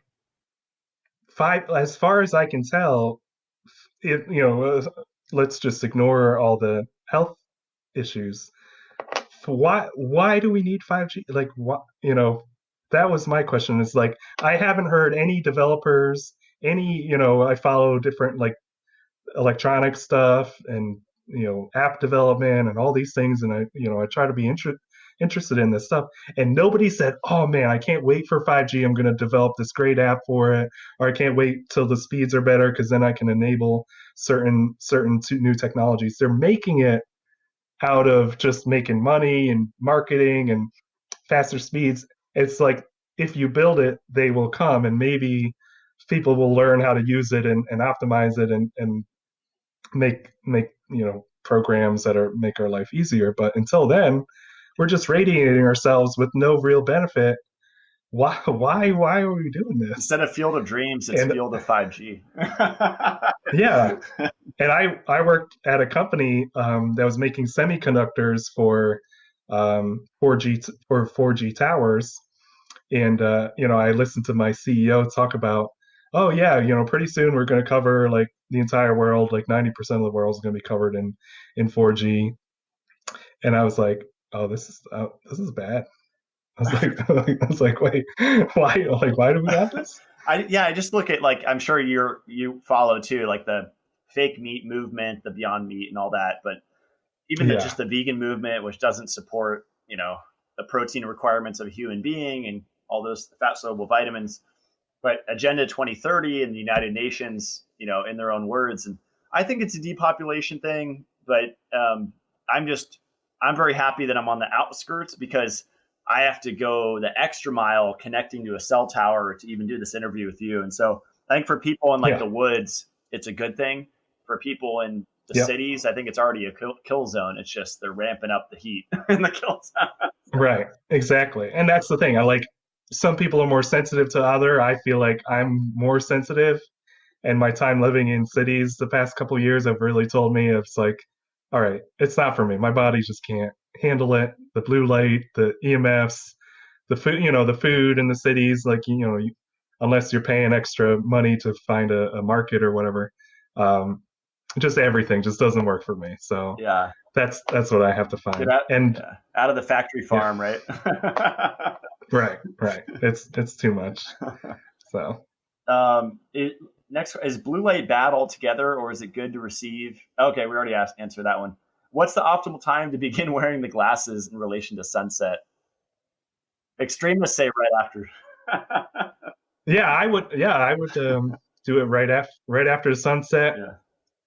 five, as far as I can tell, let's just ignore all the health issues. Why do we need 5G? Like what, that was my question. Is like I haven't heard any developers, I follow different like electronic stuff and app development and all these things, and I try to be interested in this stuff, and nobody said, oh man, I can't wait for 5G, I'm going to develop this great app for it, or I can't wait till the speeds are better because then I can enable certain new technologies. They're making it out of just making money and marketing and faster speeds. It's like if you build it, they will come, and maybe people will learn how to use it and optimize it and make programs that are make our life easier. But until then, we're just radiating ourselves with no real benefit. Why are we doing this? instead of Field of Dreams, it's And Field of 5G. yeah, and I worked at a company that was making semiconductors for 4G towers, and I listened to my CEO talk about, oh yeah, pretty soon we're going to cover like the entire world, like 90% of the world is going to be covered in 4G, and I was like, oh, this is bad. I was like, I was like, wait, why do we have this? I just look at like I'm sure you follow too, like the fake meat movement, the Beyond Meat, and all that. But even Yeah. just the vegan movement, which doesn't support, the protein requirements of a human being and all those fat soluble vitamins. But Agenda 2030 and the United Nations, in their own words, and I think it's a depopulation thing. But I'm very happy that I'm on the outskirts because I have to go the extra mile connecting to a cell tower to even do this interview with you. And so I think for people in like Yeah. the woods, it's a good thing. For people in the Yep. cities, I think it's already a kill zone. It's just they're ramping up the heat in the kill zone. Right. Exactly. And that's the thing. I like some people are more sensitive to other. I feel like I'm more sensitive, and my time living in cities the past couple of years have really told me it's like, all right, it's not for me. My body just can't handle it. The blue light, the EMFs, the food, the food in the cities, like, unless you're paying extra money to find a market or whatever, um, just everything just doesn't work for me. So Yeah. that's what I have to Get find. out, And yeah, out of the factory yeah, farm, right? right. It's too much. So it, next is blue light bad altogether, or is it good to receive? Okay, we already answered that one. What's the optimal time to begin wearing the glasses in relation to sunset? Extremists say right after. I would do it right after the sunset. Yeah.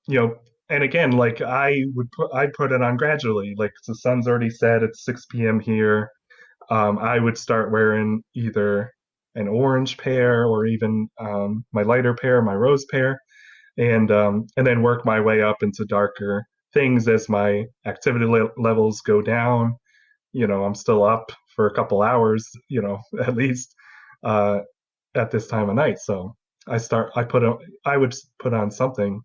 You know, and again, like I'd put it on gradually. Like the sun's already set at 6 p.m. here. I would start wearing either an orange pair or even my lighter pair, my rose pair, and then work my way up into darker things as my activity levels go down. I'm still up for a couple hours, at least uh, at this time of night. So I would put on something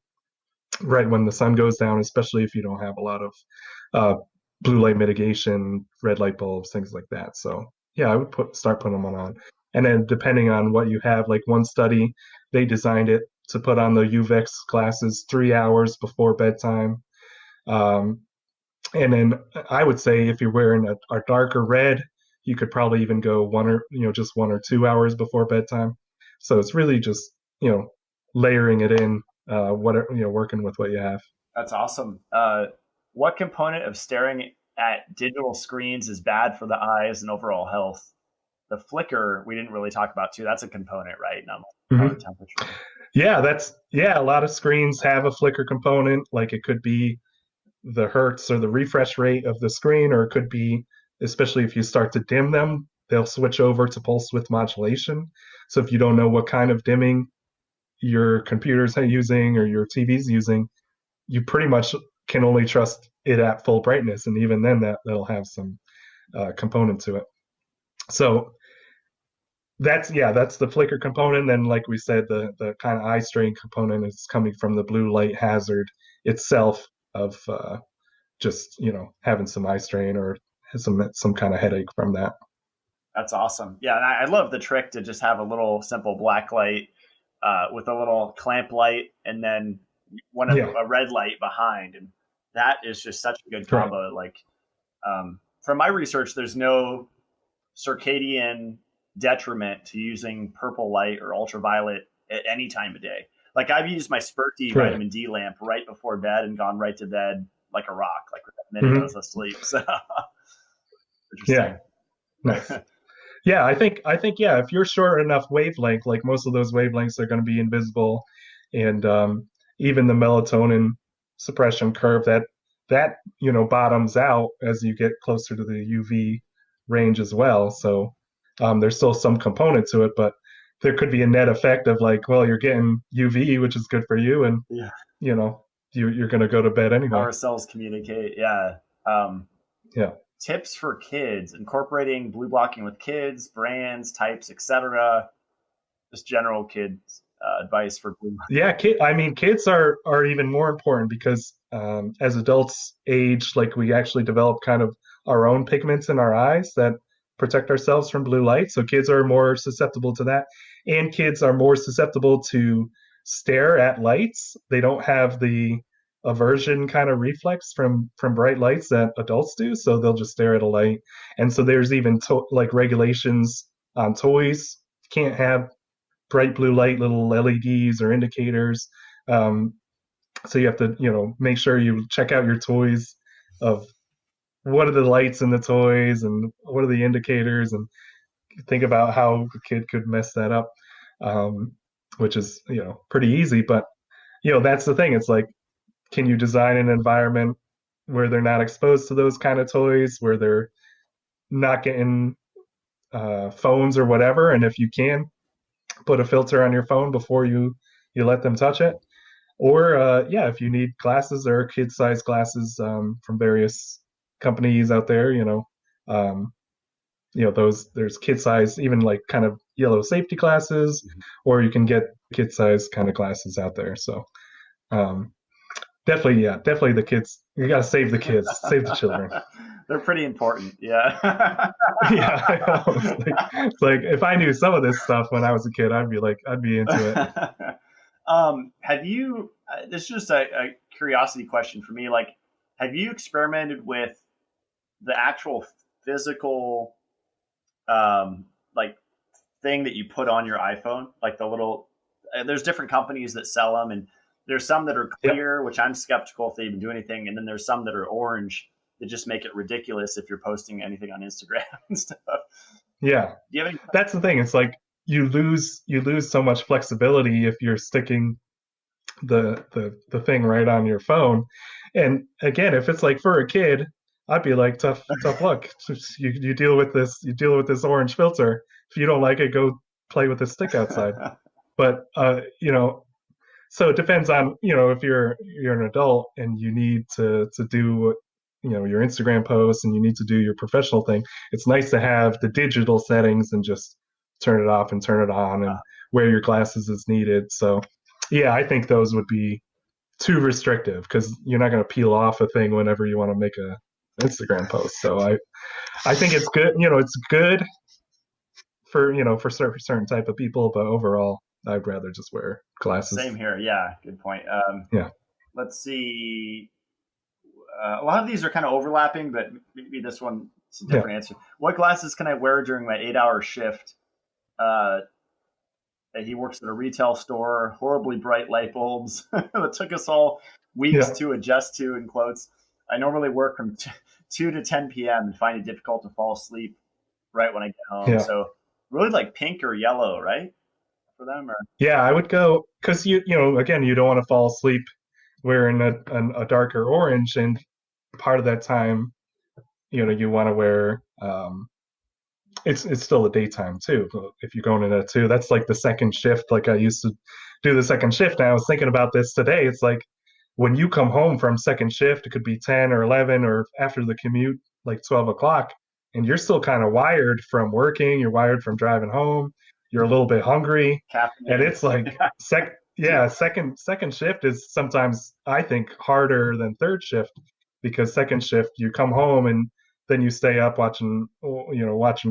right when the sun goes down, especially if you don't have a lot of uh, blue light mitigation, red light bulbs, things like that. So yeah, I would start putting them on. And then depending on what you have, like one study, they designed it to put on the UVEX glasses 3 hours before bedtime. Um, and then I would say if you're wearing a darker red, you could probably even go just 1 or 2 hours before bedtime. So it's really just, layering it in, working with what you have. That's awesome. What component of staring at digital screens is bad for the eyes and overall health? The flicker we didn't really talk about too. That's a component, right? Not color Mm-hmm. temperature. Yeah, a lot of screens have a flicker component. Like it could be the hertz or the refresh rate of the screen, or it could be, especially if you start to dim them, they'll switch over to pulse width modulation. So if you don't know what kind of dimming your computer's using or your TV's using, you pretty much can only trust it at full brightness, and even then that'll have some component to it. So that's the flicker component. Then, like we said, the kind of eye strain component is coming from the blue light hazard itself of just having some eye strain or some kind of headache from that. That's awesome. Yeah, and I love the trick to just have a little simple black light with a little clamp light, and then Yeah, a red light behind, and that is just such a good right, combo. Like from my research, there's no circadian detriment to using purple light or ultraviolet at any time of day. Like I've used my Sperti right. vitamin D lamp right before bed and gone right to bed like a rock, like within a minute I Hmm. was asleep. So Yeah, interesting. nice. Yeah, I think yeah, if you're short enough wavelength, like most of those wavelengths are going to be invisible, and even the melatonin suppression curve that bottoms out as you get closer to the UV range as well. So there's still some component to it, but there could be a net effect of like, well, you're getting UV, which is good for you, and Yeah. you know you're going to go to bed How anyway. our cells communicate. Yeah. Um, Yeah. Tips for kids, incorporating blue blocking with kids, brands, types, etc. Just general kids advice for blue. Yeah, I mean, kids are even more important because as adults age, like we actually develop kind of our own pigments in our eyes that protect ourselves from blue light. So kids are more susceptible to that, and kids are more susceptible to stare at lights. They don't have the aversion kind of reflex from bright lights that adults do, so they'll just stare at a light. And so there's even like regulations on toys. Can't have bright blue light little LEDs or indicators. Um, so you have to, make sure you check out your toys of what are the lights in the toys and what are the indicators, and think about how the kid could mess that up, um, which is pretty easy. But that's the thing. It's like, can you design an environment where they're not exposed to those kind of toys, where they're not getting phones or whatever? And if you can, put a filter on your phone before you let them touch it. Or yeah, if you need glasses, there are kid size glasses from various companies out there. Um, those, there's kid size, even like kind of yellow safety glasses, or you can get kid size kind of glasses out there. So um, definitely, yeah, definitely the kids. You gotta save the kids, save the children. They're pretty important. Yeah. Yeah, I know. It's like if I knew some of this stuff when I was a kid, I'd be into it. Have you? This is just a curiosity question for me. Like, have you experimented with the actual physical, like thing that you put on your iPhone, like the little? There's different companies that sell them, and there's some that are Yep. clear, which I'm skeptical if they even do anything, and then there's some that are orange that just make it ridiculous if you're posting anything on Instagram and stuff. Yeah, Do you have any? that's the thing. It's like you lose so much flexibility if you're sticking the thing right on your phone. And again, if it's like for a kid, I'd be like, tough luck. You deal with this. You deal with this orange filter. If you don't like it, go play with the stick outside. But so it depends on if you're an adult and you need to do your Instagram posts and you need to do your professional thing. It's nice to have the digital settings and just turn it off and turn it on and wear your glasses as needed. So yeah, I think those would be too restrictive because you're not going to peel off a thing whenever you want to make a Instagram post. So I think it's good. It's good for certain type of people, but overall, I'd rather just wear Same glasses. here. Yeah, good point. Yeah. Let's see. A lot of these are kind of overlapping, but maybe this one is a Yeah. different answer. What glasses can I wear during my 8-hour shift? Uh, he works at a retail store, horribly bright light bulbs that took us all weeks Yeah. to adjust to, in quotes. I normally work from 2 to 10 p.m. and find it difficult to fall asleep right when I get home. Yeah. So, really like pink or yellow, right? For them? Or Yeah. I would go because again, you don't want to fall asleep wearing a darker orange, and part of that time, you want to wear. It's still the daytime too. If you're going in at 2, that's like the second shift. Like I used to do the second shift. And I was thinking about this today. It's like when you come home from second shift, it could be 10 or 11 or after the commute, like 12 o'clock, and you're still kind of wired from working. You're wired from driving home. You're a little bit hungry, and caffeinated? it's like second shift is sometimes I think harder than third shift because second shift you come home and then you stay up watching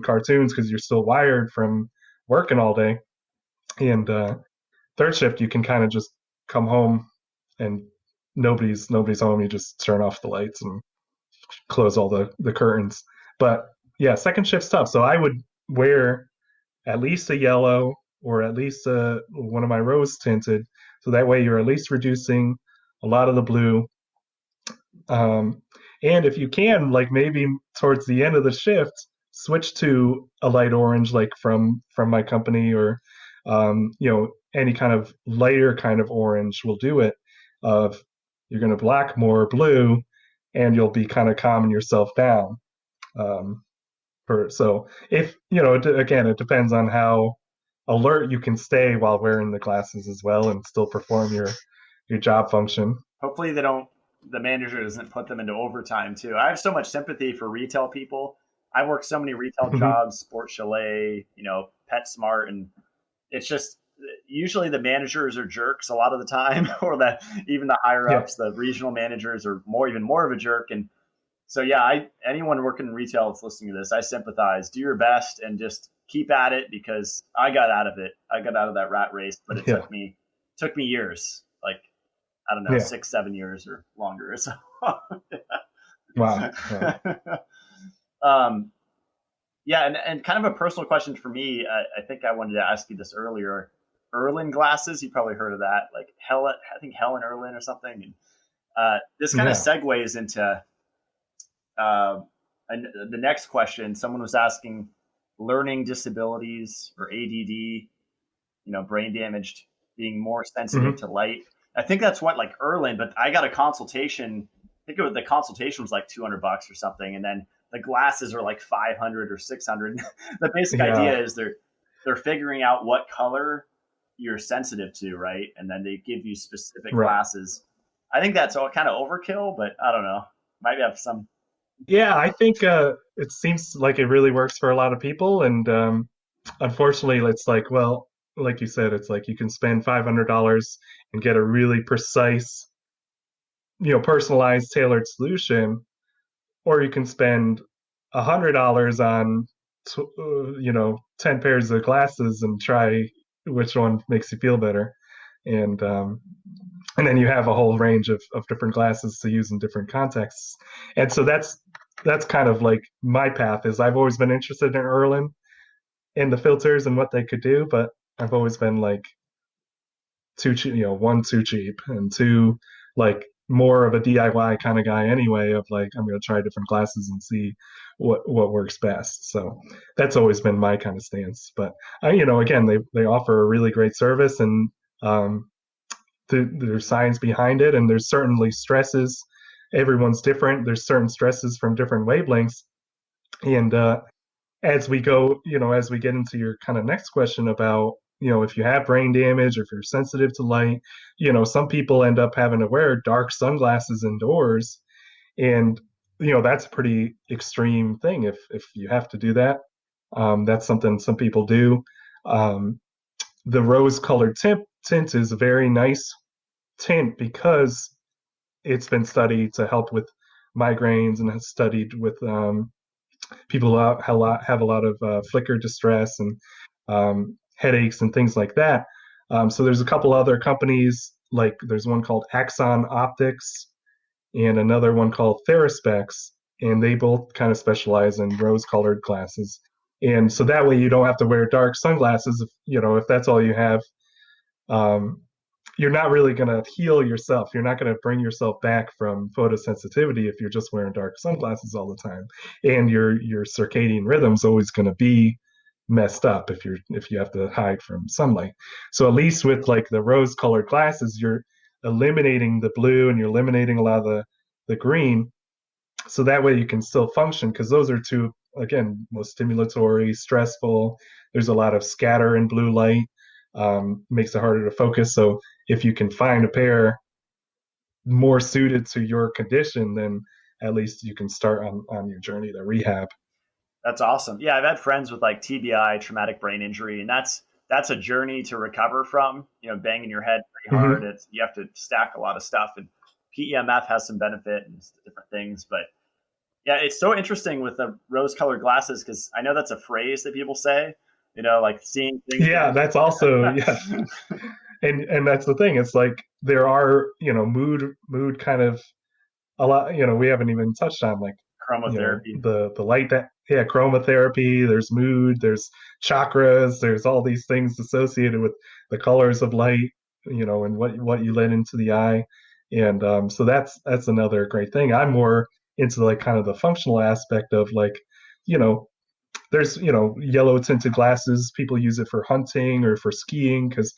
cartoons because you're still wired from working all day. And third shift, you can kind of just come home and nobody's home. You just turn off the lights and close all the curtains. But yeah, second shift's tough. So I would wear at least a yellow or at least one of my rose tinted. So that way you're at least reducing a lot of the blue. Um, and if you can, like maybe towards the end of the shift, switch to a light orange, like from my company, or any kind of lighter kind of orange will do it. Of you're going to black more blue, and you'll be kind of calming yourself down. Um, so if again, it depends on how alert you can stay while wearing the glasses as well, and still perform your job function. Hopefully they don't, the manager doesn't put them into overtime too. I have so much sympathy for retail people. I work so many retail Mhm. jobs, Sport Chalet, PetSmart, and it's just usually the managers are jerks a lot of the time, or that even the higher Yeah, ups, the regional managers are even more of a jerk. And so yeah, anyone working in retail that's listening to this, I sympathize. Do your best and just keep at it because I got out of it. I got out of that rat race, but it yeah, took me years. Like I don't know, yeah. 6-7 years or longer. So, Wow. Yeah. um, yeah, and kind of a personal question for me. I think I wanted to ask you this earlier. Erlin glasses, you probably heard of that, like Helen, I think Helen Erlin or something. And this kind of Yeah. segues into and the next question, someone was asking learning disabilities or ADD, brain damaged, being more sensitive Hmm. to light. I think that's what like Erlin, but I got a consultation. I think the consultation was like $200 or something, and then the glasses are like 500 or 600. The basic Yeah, idea is they're figuring out what color you're sensitive to, right? And then they give you specific right. glasses. I think that's all kind of overkill, but I don't know. Might have some. Yeah, I think it seems like it really works for a lot of people, and unfortunately, it's like, well, like you said, it's like you can spend $500 and get a really precise, personalized, tailored solution, or you can spend $100 on, 10 pairs of glasses and try which one makes you feel better, and and then you have a whole range of different glasses to use in different contexts, and so that's kind of like my path is I've always been interested in Erlin and the filters and what they could do, but I've always been like too cheap, one too cheap, and two like more of a DIY kind of guy anyway. Of like I'm going to try different glasses and see what works best. So that's always been my kind of stance. But again, they offer a really great service, and um, there's science behind it, and there's certainly stresses. Everyone's different. There's certain stresses from different wavelengths, and as we get into your kind of next question about, if you have brain damage or if you're sensitive to light, some people end up having to wear dark sunglasses indoors. And, that's a pretty extreme thing if you have to do that. That's something some people do. Um, the rose colored tint is a very nice tint because it's been studied to help with migraines and has studied with people have a lot of flicker distress and headaches and things like that. So there's a couple other companies, like there's one called Axon Optics and another one called Theraspex, and they both kind of specialize in rose-colored glasses. And so that way you don't have to wear dark sunglasses if that's all you have. Um, you're not really going to heal yourself. You're not going to bring yourself back from photosensitivity if you're just wearing dark sunglasses all the time. And your circadian rhythm's always going to be messed up if you have to hide from sunlight. So at least with like the rose colored glasses, you're eliminating the blue and you're eliminating a lot of the green. So that way you can still function because those are two, again, most stimulatory, stressful. There's a lot of scatter in blue light, makes it harder to focus. So if you can find a pair more suited to your condition, then at least you can start on your journey to rehab. That's awesome. Yeah, I've had friends with like TBI, traumatic brain injury, and that's a journey to recover from. Banging your head pretty hard. Mm-hmm. You have to stack a lot of stuff, and PEMF has some benefit and different things. But yeah, it's so interesting with the rose-colored glasses because I know that's a phrase that people say. Like seeing things. Yeah, that's also yeah, and that's the thing. It's like there are mood kind of a lot. We haven't even touched on like Chromotherapy. the light that yeah chromotherapy. There's mood. There's chakras. There's all these things associated with the colors of light. And what you let into the eye, and so that's another great thing. I'm more into like kind of the functional aspect of like you know there's yellow tinted glasses. People use it for hunting or for skiing because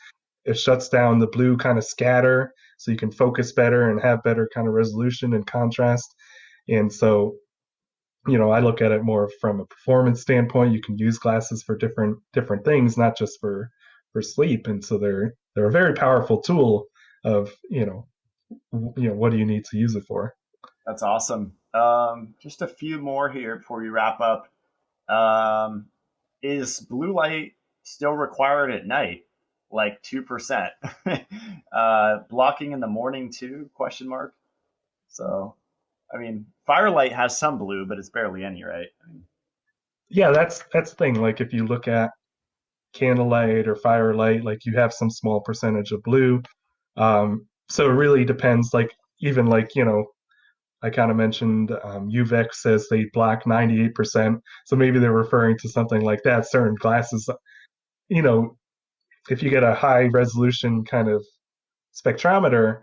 it shuts down the blue kind of scatter so you can focus better and have better kind of resolution and contrast. And so I look at it more from a performance standpoint. You can use glasses for different things, not just for sleep. And so they're a very powerful tool of what do you need to use it for. That's awesome. Just a few more here before we wrap up. Um, is blue light still required at night? Like 2%. Blocking in the morning too? Question mark. So, I mean, firelight has some blue, but it's barely any, right? Yeah, that's the thing. Like if you look at candlelight or firelight, like you have some small percentage of blue. So it really depends. Like even like I kind of mentioned UVEX says they block 98%. So maybe they're referring to something like that. Certain glasses, you know, if you get a high resolution kind of spectrometer,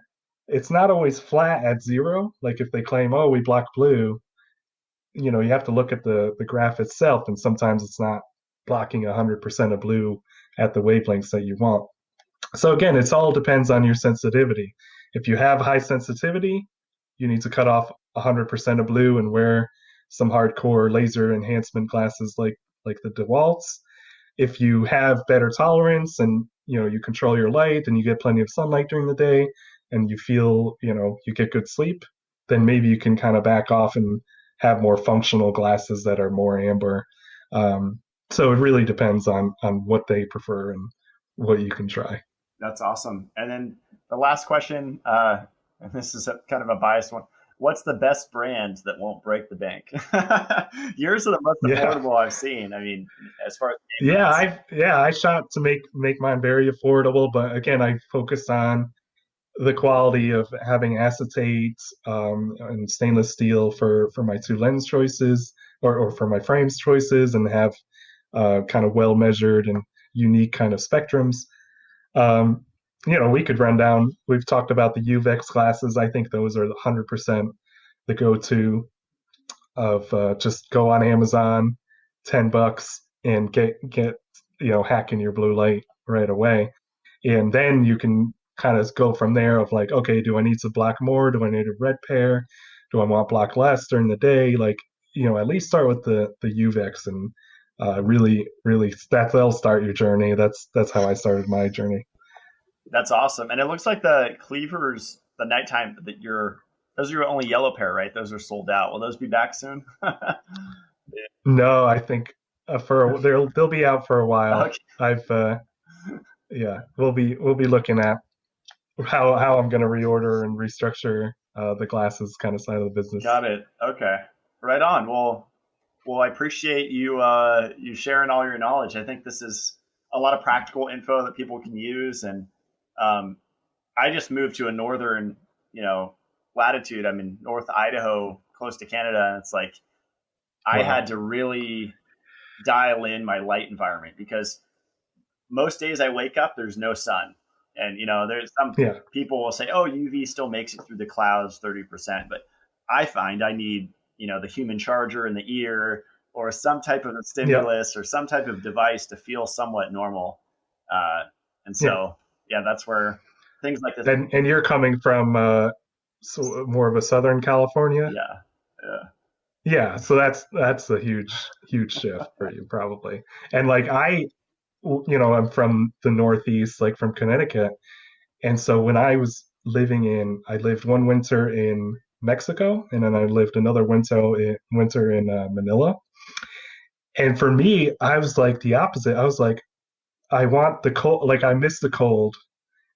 it's not always flat at zero. Like if they claim, oh, we block blue, you have to look at the graph itself, and sometimes it's not blocking 100% of blue at the wavelengths that you want. So again, it all depends on your sensitivity. If you have high sensitivity, you need to cut off 100% of blue and wear some hardcore laser enhancement glasses like the DeWalt's. If you have better tolerance and you control your light and you get plenty of sunlight during the day and you feel you get good sleep, then maybe you can kind of back off and have more functional glasses that are more amber. So it really depends on what they prefer and what you can try. That's awesome. And then the last question, and this is kind of a biased one. What's the best brand that won't break the bank? Yours are the most Yeah. affordable I've seen. I mean, as far as I shot to make mine very affordable, but again, I focus on the quality of having acetate and stainless steel for my two lens choices or for my frames choices, and have kind of well measured and unique kind of spectrums. Um, we could run down. We've talked about the UVEX glasses. I think those are 100% the go-to of just go on Amazon, $10, and get hacking your blue light right away, and then you can kind of go from there of like, okay, do I need to block more? Do I need a red pair? Do I want block less during the day? Like, at least start with the UVEX and really that'll start your journey. That's how I started my journey. that's awesome. And it looks like the cleavers, the nighttime those are your only yellow pair, right? Those are sold out. Will those be back soon? No, I think they'll be out for a while. Okay. I've yeah, we'll be looking at how I'm going to reorder and restructure the glasses kind of side of the business. Got it. Okay. Right on. Well, I appreciate you sharing all your knowledge. I think this is a lot of practical info that people can use. And um, I just moved to a northern, latitude. I'm in North Idaho, close to Canada, and it's like I Wow. had to really dial in my light environment because most days I wake up, there's no sun. And, there's some Yeah. people will say, oh, UV still makes it through the clouds 30%. But I find I need, the human charger in the ear or some type of a Yeah. stimulus or some type of device to feel somewhat normal. Uh, and Yeah. so, yeah, that's where things like this. And you're coming from more of a Southern California. Yeah. Yeah. Yeah, so that's a huge shift for you probably. And like I'm from the Northeast, like from Connecticut. And so when I lived one winter in Mexico, and then I lived another winter in Manila. And for me, I was like the opposite. I was like, I want the cold, like I miss the cold,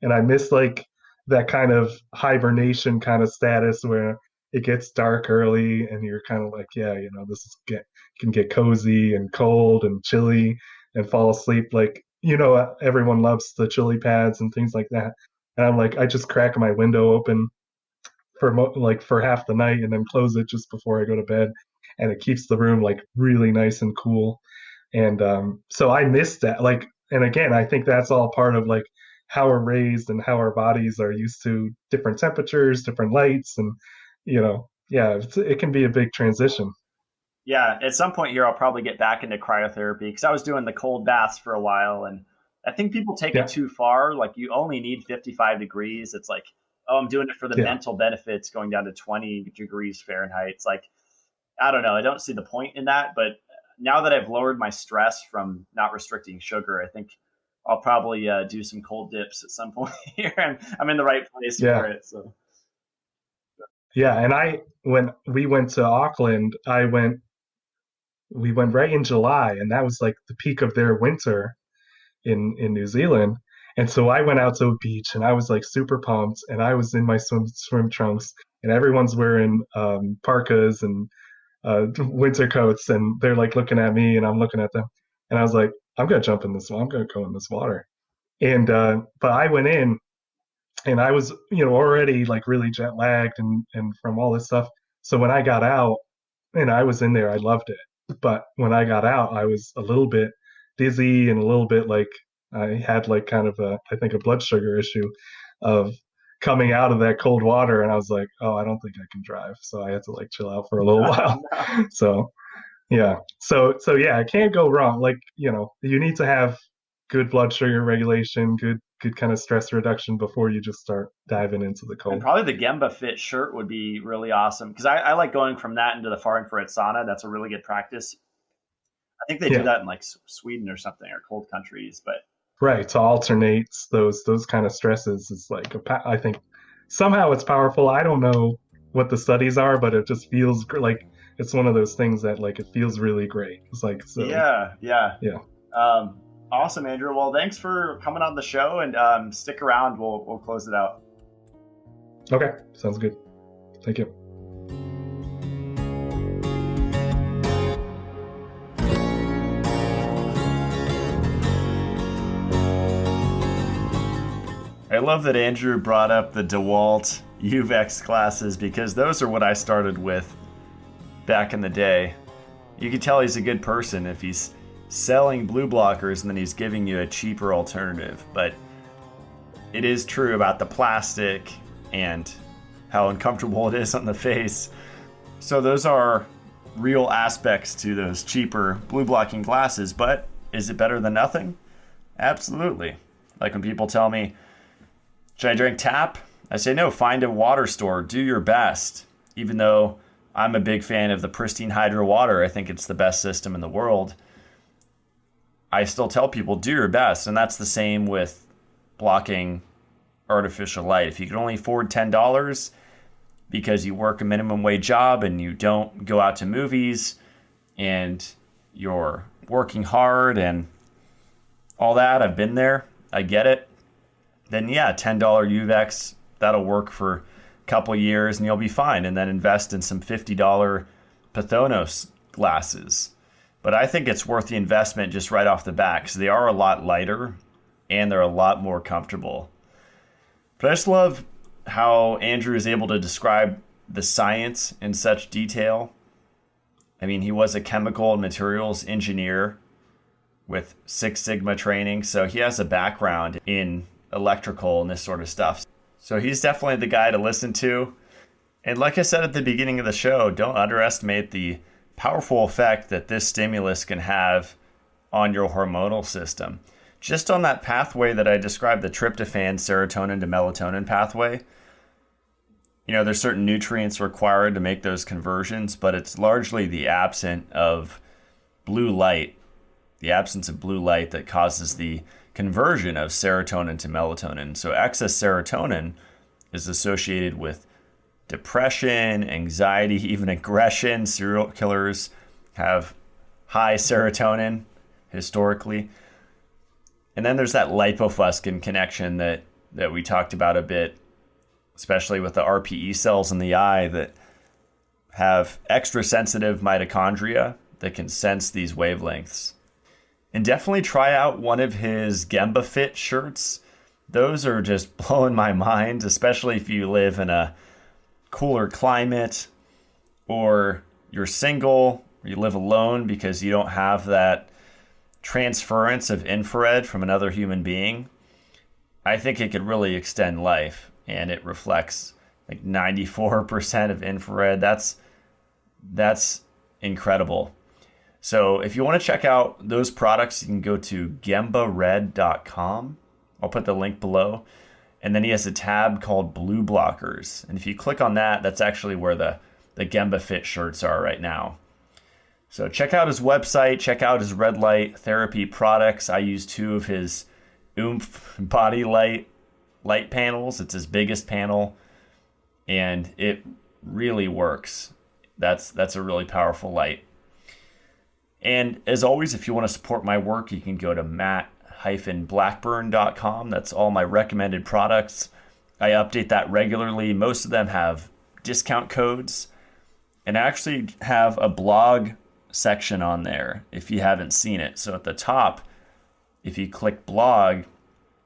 and I miss like that kind of hibernation kind of status where it gets dark early, and you're kind of like, yeah, this is get can get cozy and cold and chilly and fall asleep. Like, everyone loves the chili pads and things like that. And I'm like, I just crack my window open for half the night and then close it just before I go to bed, and it keeps the room like really nice and cool. And so I miss that. Like, and again, I think that's all part of like how we're raised and how our bodies are used to different temperatures, different lights, and yeah, it can be a big transition. Yeah. At some point here, I'll probably get back into cryotherapy because I was doing the cold baths for a while. And I think people take it Yeah, too far. Like you only need 55 degrees. It's like, oh, I'm doing it for the yeah, mental benefits going down to 20 degrees Fahrenheit. It's like, I don't know. I don't see the point in that. But now that I've lowered my stress from not restricting sugar, I think I'll probably do some cold dips at some point here. I'm in the right place for yeah, it. So, yeah. And when we went to Auckland, we went right in July, and that was like the peak of their winter in New Zealand. And so I went out to a beach, and I was like super pumped, and I was in my swim trunks, and everyone's wearing parkas and winter coats, and they're like looking at me, and I'm looking at them, and I was like, I'm gonna jump in this. I'm gonna go in this water. And but I went in, and I was already like really jet lagged and from all this stuff. So when I got out and I was in there, I loved it. But when I got out, I was a little bit dizzy and a little bit like I had like kind of I think a blood sugar issue of coming out of that cold water, and I was like, oh, I don't think I can drive. So I had to like chill out for a little while. So yeah. So yeah, it can't go wrong. Like, you need to have good blood sugar regulation, good kind of stress reduction before you just start diving into the And cold. probably the Gemba Fit shirt would be really awesome because I like going from that into the far infrared sauna. That's a really good practice. I think they do Yeah. that in like Sweden or something or cold countries, but Right. To alternate those kind of stresses is like I think somehow it's powerful. I don't know what the studies are, but it just feels like it's one of those things that like it feels really great. It's like so yeah, yeah. yeah. Awesome, Andrew. Well, thanks for coming on the show and stick around. We'll close it out. Okay, sounds good. Thank you. I love that Andrew brought up the DeWalt UVEX glasses because those are what I started with back in the day. You can tell he's a good person if he's selling blue blockers and then he's giving you a cheaper alternative. But it is true about the plastic and how uncomfortable it is on the face. So those are real aspects to those cheaper blue blocking glasses. But is it better than nothing? Absolutely. Like when people tell me, should I drink tap? I say no, find a water store, do your best. Even though I'm a big fan of the pristine hydro water, I think it's the best system in the world. I still tell people, do your best. And that's the same with blocking artificial light. If you can only afford $10 because you work a minimum wage job and you don't go out to movies and you're working hard and all that, I've been there, I get it. Then yeah, $10 UVEX, that'll work for a couple years and you'll be fine. And then invest in some $50 Pthonos glasses. But I think it's worth the investment just right off the bat because they are a lot lighter and they're a lot more comfortable. But I just love how Andrew is able to describe the science in such detail. I mean, he was a chemical and materials engineer with Six Sigma training, so he has a background in electrical and this sort of stuff. So he's definitely the guy to listen to. And like I said at the beginning of the show, don't underestimate the powerful effect that this stimulus can have on your hormonal system. Just on that pathway that I described, the tryptophan, serotonin to melatonin pathway, there's certain nutrients required to make those conversions, but it's largely the absence of blue light that causes the conversion of serotonin to melatonin. So excess serotonin is associated with depression, anxiety, even aggression. Serial killers have high serotonin historically. And then there's that lipofuscin connection that we talked about a bit, especially with the RPE cells in the eye that have extra sensitive mitochondria that can sense these wavelengths. And definitely try out one of his Gemba Fit shirts. Those are just blowing my mind, especially if you live in a cooler climate or you're single, or you live alone because you don't have that transference of infrared from another human being. I think it could really extend life, and it reflects like 94% of infrared. That's incredible. So if you want to check out those products, you can go to gembared.com. I'll put the link below. And then he has a tab called Blue Blockers. And if you click on that, that's actually where the Gemba Fit shirts are right now. So check out his website, check out his red light therapy products. I use 2 of his Oomph body light panels. It's his biggest panel, and it really works. That's a really powerful light. And as always, if you want to support my work, you can go to matt-blackburn.com. That's all my recommended products. I update that regularly. Most of them have discount codes. And I actually have a blog section on there if you haven't seen it. So at the top, if you click blog,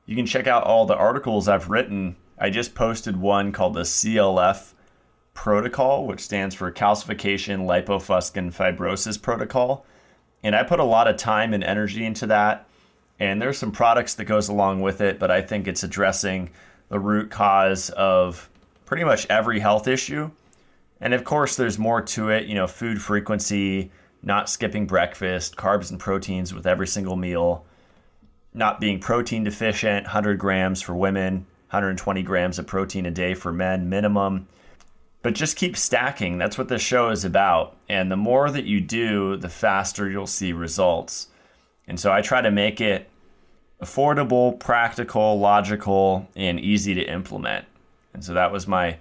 you can check out all the articles I've written. I just posted one called the CLF protocol, which stands for calcification lipofuscin fibrosis protocol. And I put a lot of time and energy into that. And there's some products that goes along with it, but I think it's addressing the root cause of pretty much every health issue. And of course, there's more to it, food frequency, not skipping breakfast, carbs and proteins with every single meal, not being protein deficient, 100 grams for women, 120 grams of protein a day for men minimum. But just keep stacking. That's what this show is about. And the more that you do, the faster you'll see results. And so I try to make it affordable, practical, logical, and easy to implement. And so that was my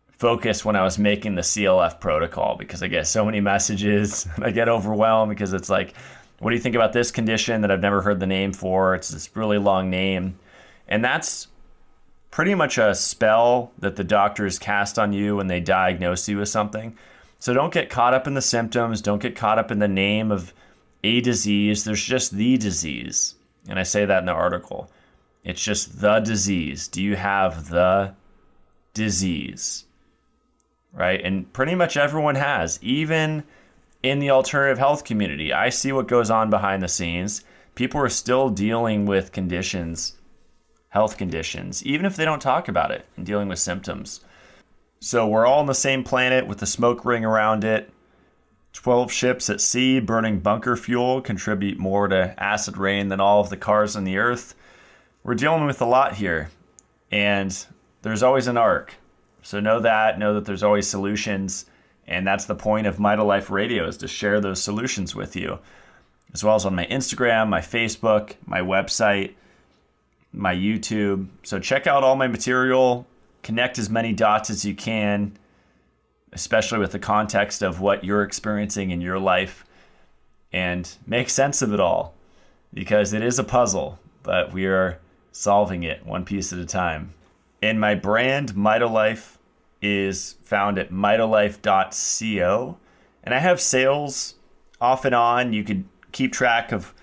focus when I was making the CLF protocol, because I get so many messages and I get overwhelmed because it's like, what do you think about this condition that I've never heard the name for? It's this really long name. And that's pretty much a spell that the doctors cast on you when they diagnose you with something. So don't get caught up in the symptoms. Don't get caught up in the name of a disease. There's just the disease. And I say that in the article. It's just the disease. Do you have the disease? Right? And pretty much everyone has, even in the alternative health community. I see what goes on behind the scenes. People are still dealing with conditions, health conditions, even if they don't talk about it, and dealing with symptoms. So we're all on the same planet with the smoke ring around it. 12 ships at sea burning bunker fuel contribute more to acid rain than all of the cars on the earth. We're dealing with a lot here, and there's always an arc. So know that there's always solutions, and that's the point of Mitolife Radio, is to share those solutions with you, as well as on my Instagram, my Facebook, my website, my YouTube. So check out all my material, connect as many dots as you can, especially with the context of what you're experiencing in your life, and make sense of it all, because it is a puzzle, but we are solving it one piece at a time. And my brand, Mitolife, is found at mitolife.co, and I have sales off and on. You could keep track of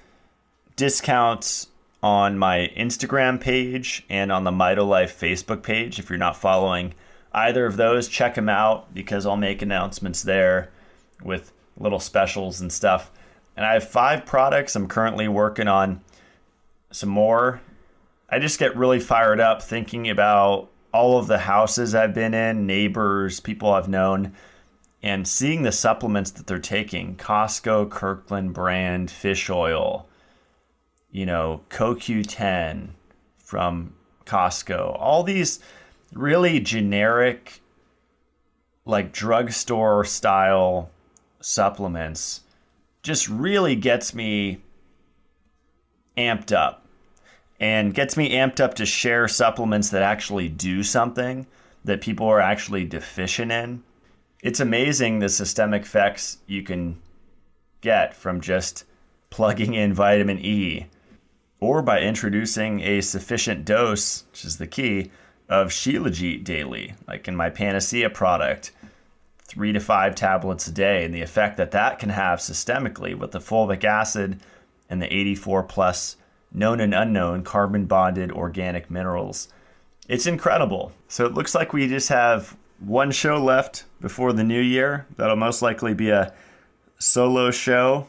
discounts on my Instagram page and on the Mitolife Facebook page. If you're not following either of those, check them out, because I'll make announcements there with little specials and stuff. And I have 5 products. I'm currently working on some more. I just get really fired up thinking about all of the houses I've been in, neighbors, people I've known, and seeing the supplements that they're taking. Costco, Kirkland brand, fish oil, CoQ10 from Costco. All these really generic, like drugstore style supplements just really gets me amped up. And gets me amped up to share supplements that actually do something that people are actually deficient in. It's amazing the systemic effects you can get from just plugging in vitamin E, or by introducing a sufficient dose, which is the key, of Shilajit daily, like in my Panacea product, 3 to 5 tablets a day, and the effect that can have systemically with the fulvic acid and the 84 plus known and unknown carbon-bonded organic minerals. It's incredible. So it looks like we just have one show left before the new year. That'll most likely be a solo show.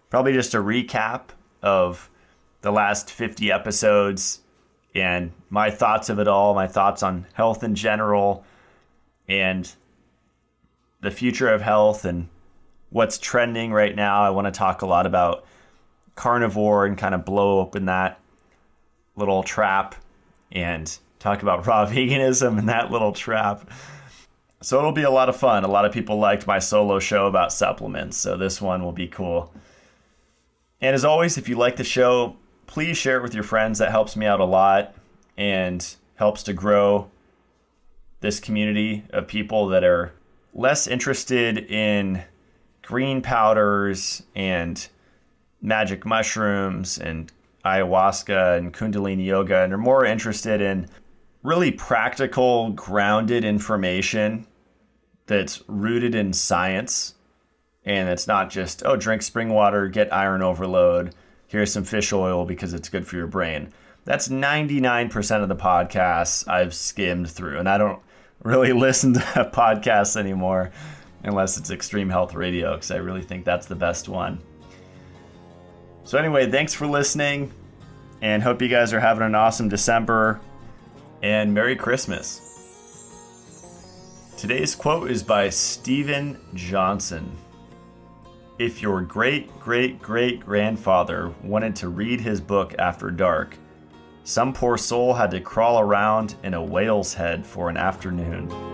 Probably just a recap of the last 50 episodes and my thoughts of it all, my thoughts on health in general, and the future of health and what's trending right now. I want to talk a lot about carnivore and kind of blow open that little trap and talk about raw veganism and that little trap. So it'll be a lot of fun. A lot of people liked my solo show about supplements, so this one will be cool. And as always, if you like the show, please share it with your friends. That helps me out a lot and helps to grow this community of people that are less interested in green powders and magic mushrooms and ayahuasca and kundalini yoga, and are more interested in really practical, grounded information that's rooted in science, and it's not just, drink spring water, get iron overload, here's some fish oil because it's good for your brain. That's 99% of the podcasts I've skimmed through, and I don't really listen to podcasts anymore unless it's Extreme Health Radio, because I really think that's the best one. So anyway, thanks for listening, and hope you guys are having an awesome December. and Merry Christmas. Today's quote is by Stephen Johnson. If your great-great-great-grandfather wanted to read his book after dark, some poor soul had to crawl around in a whale's head for an afternoon.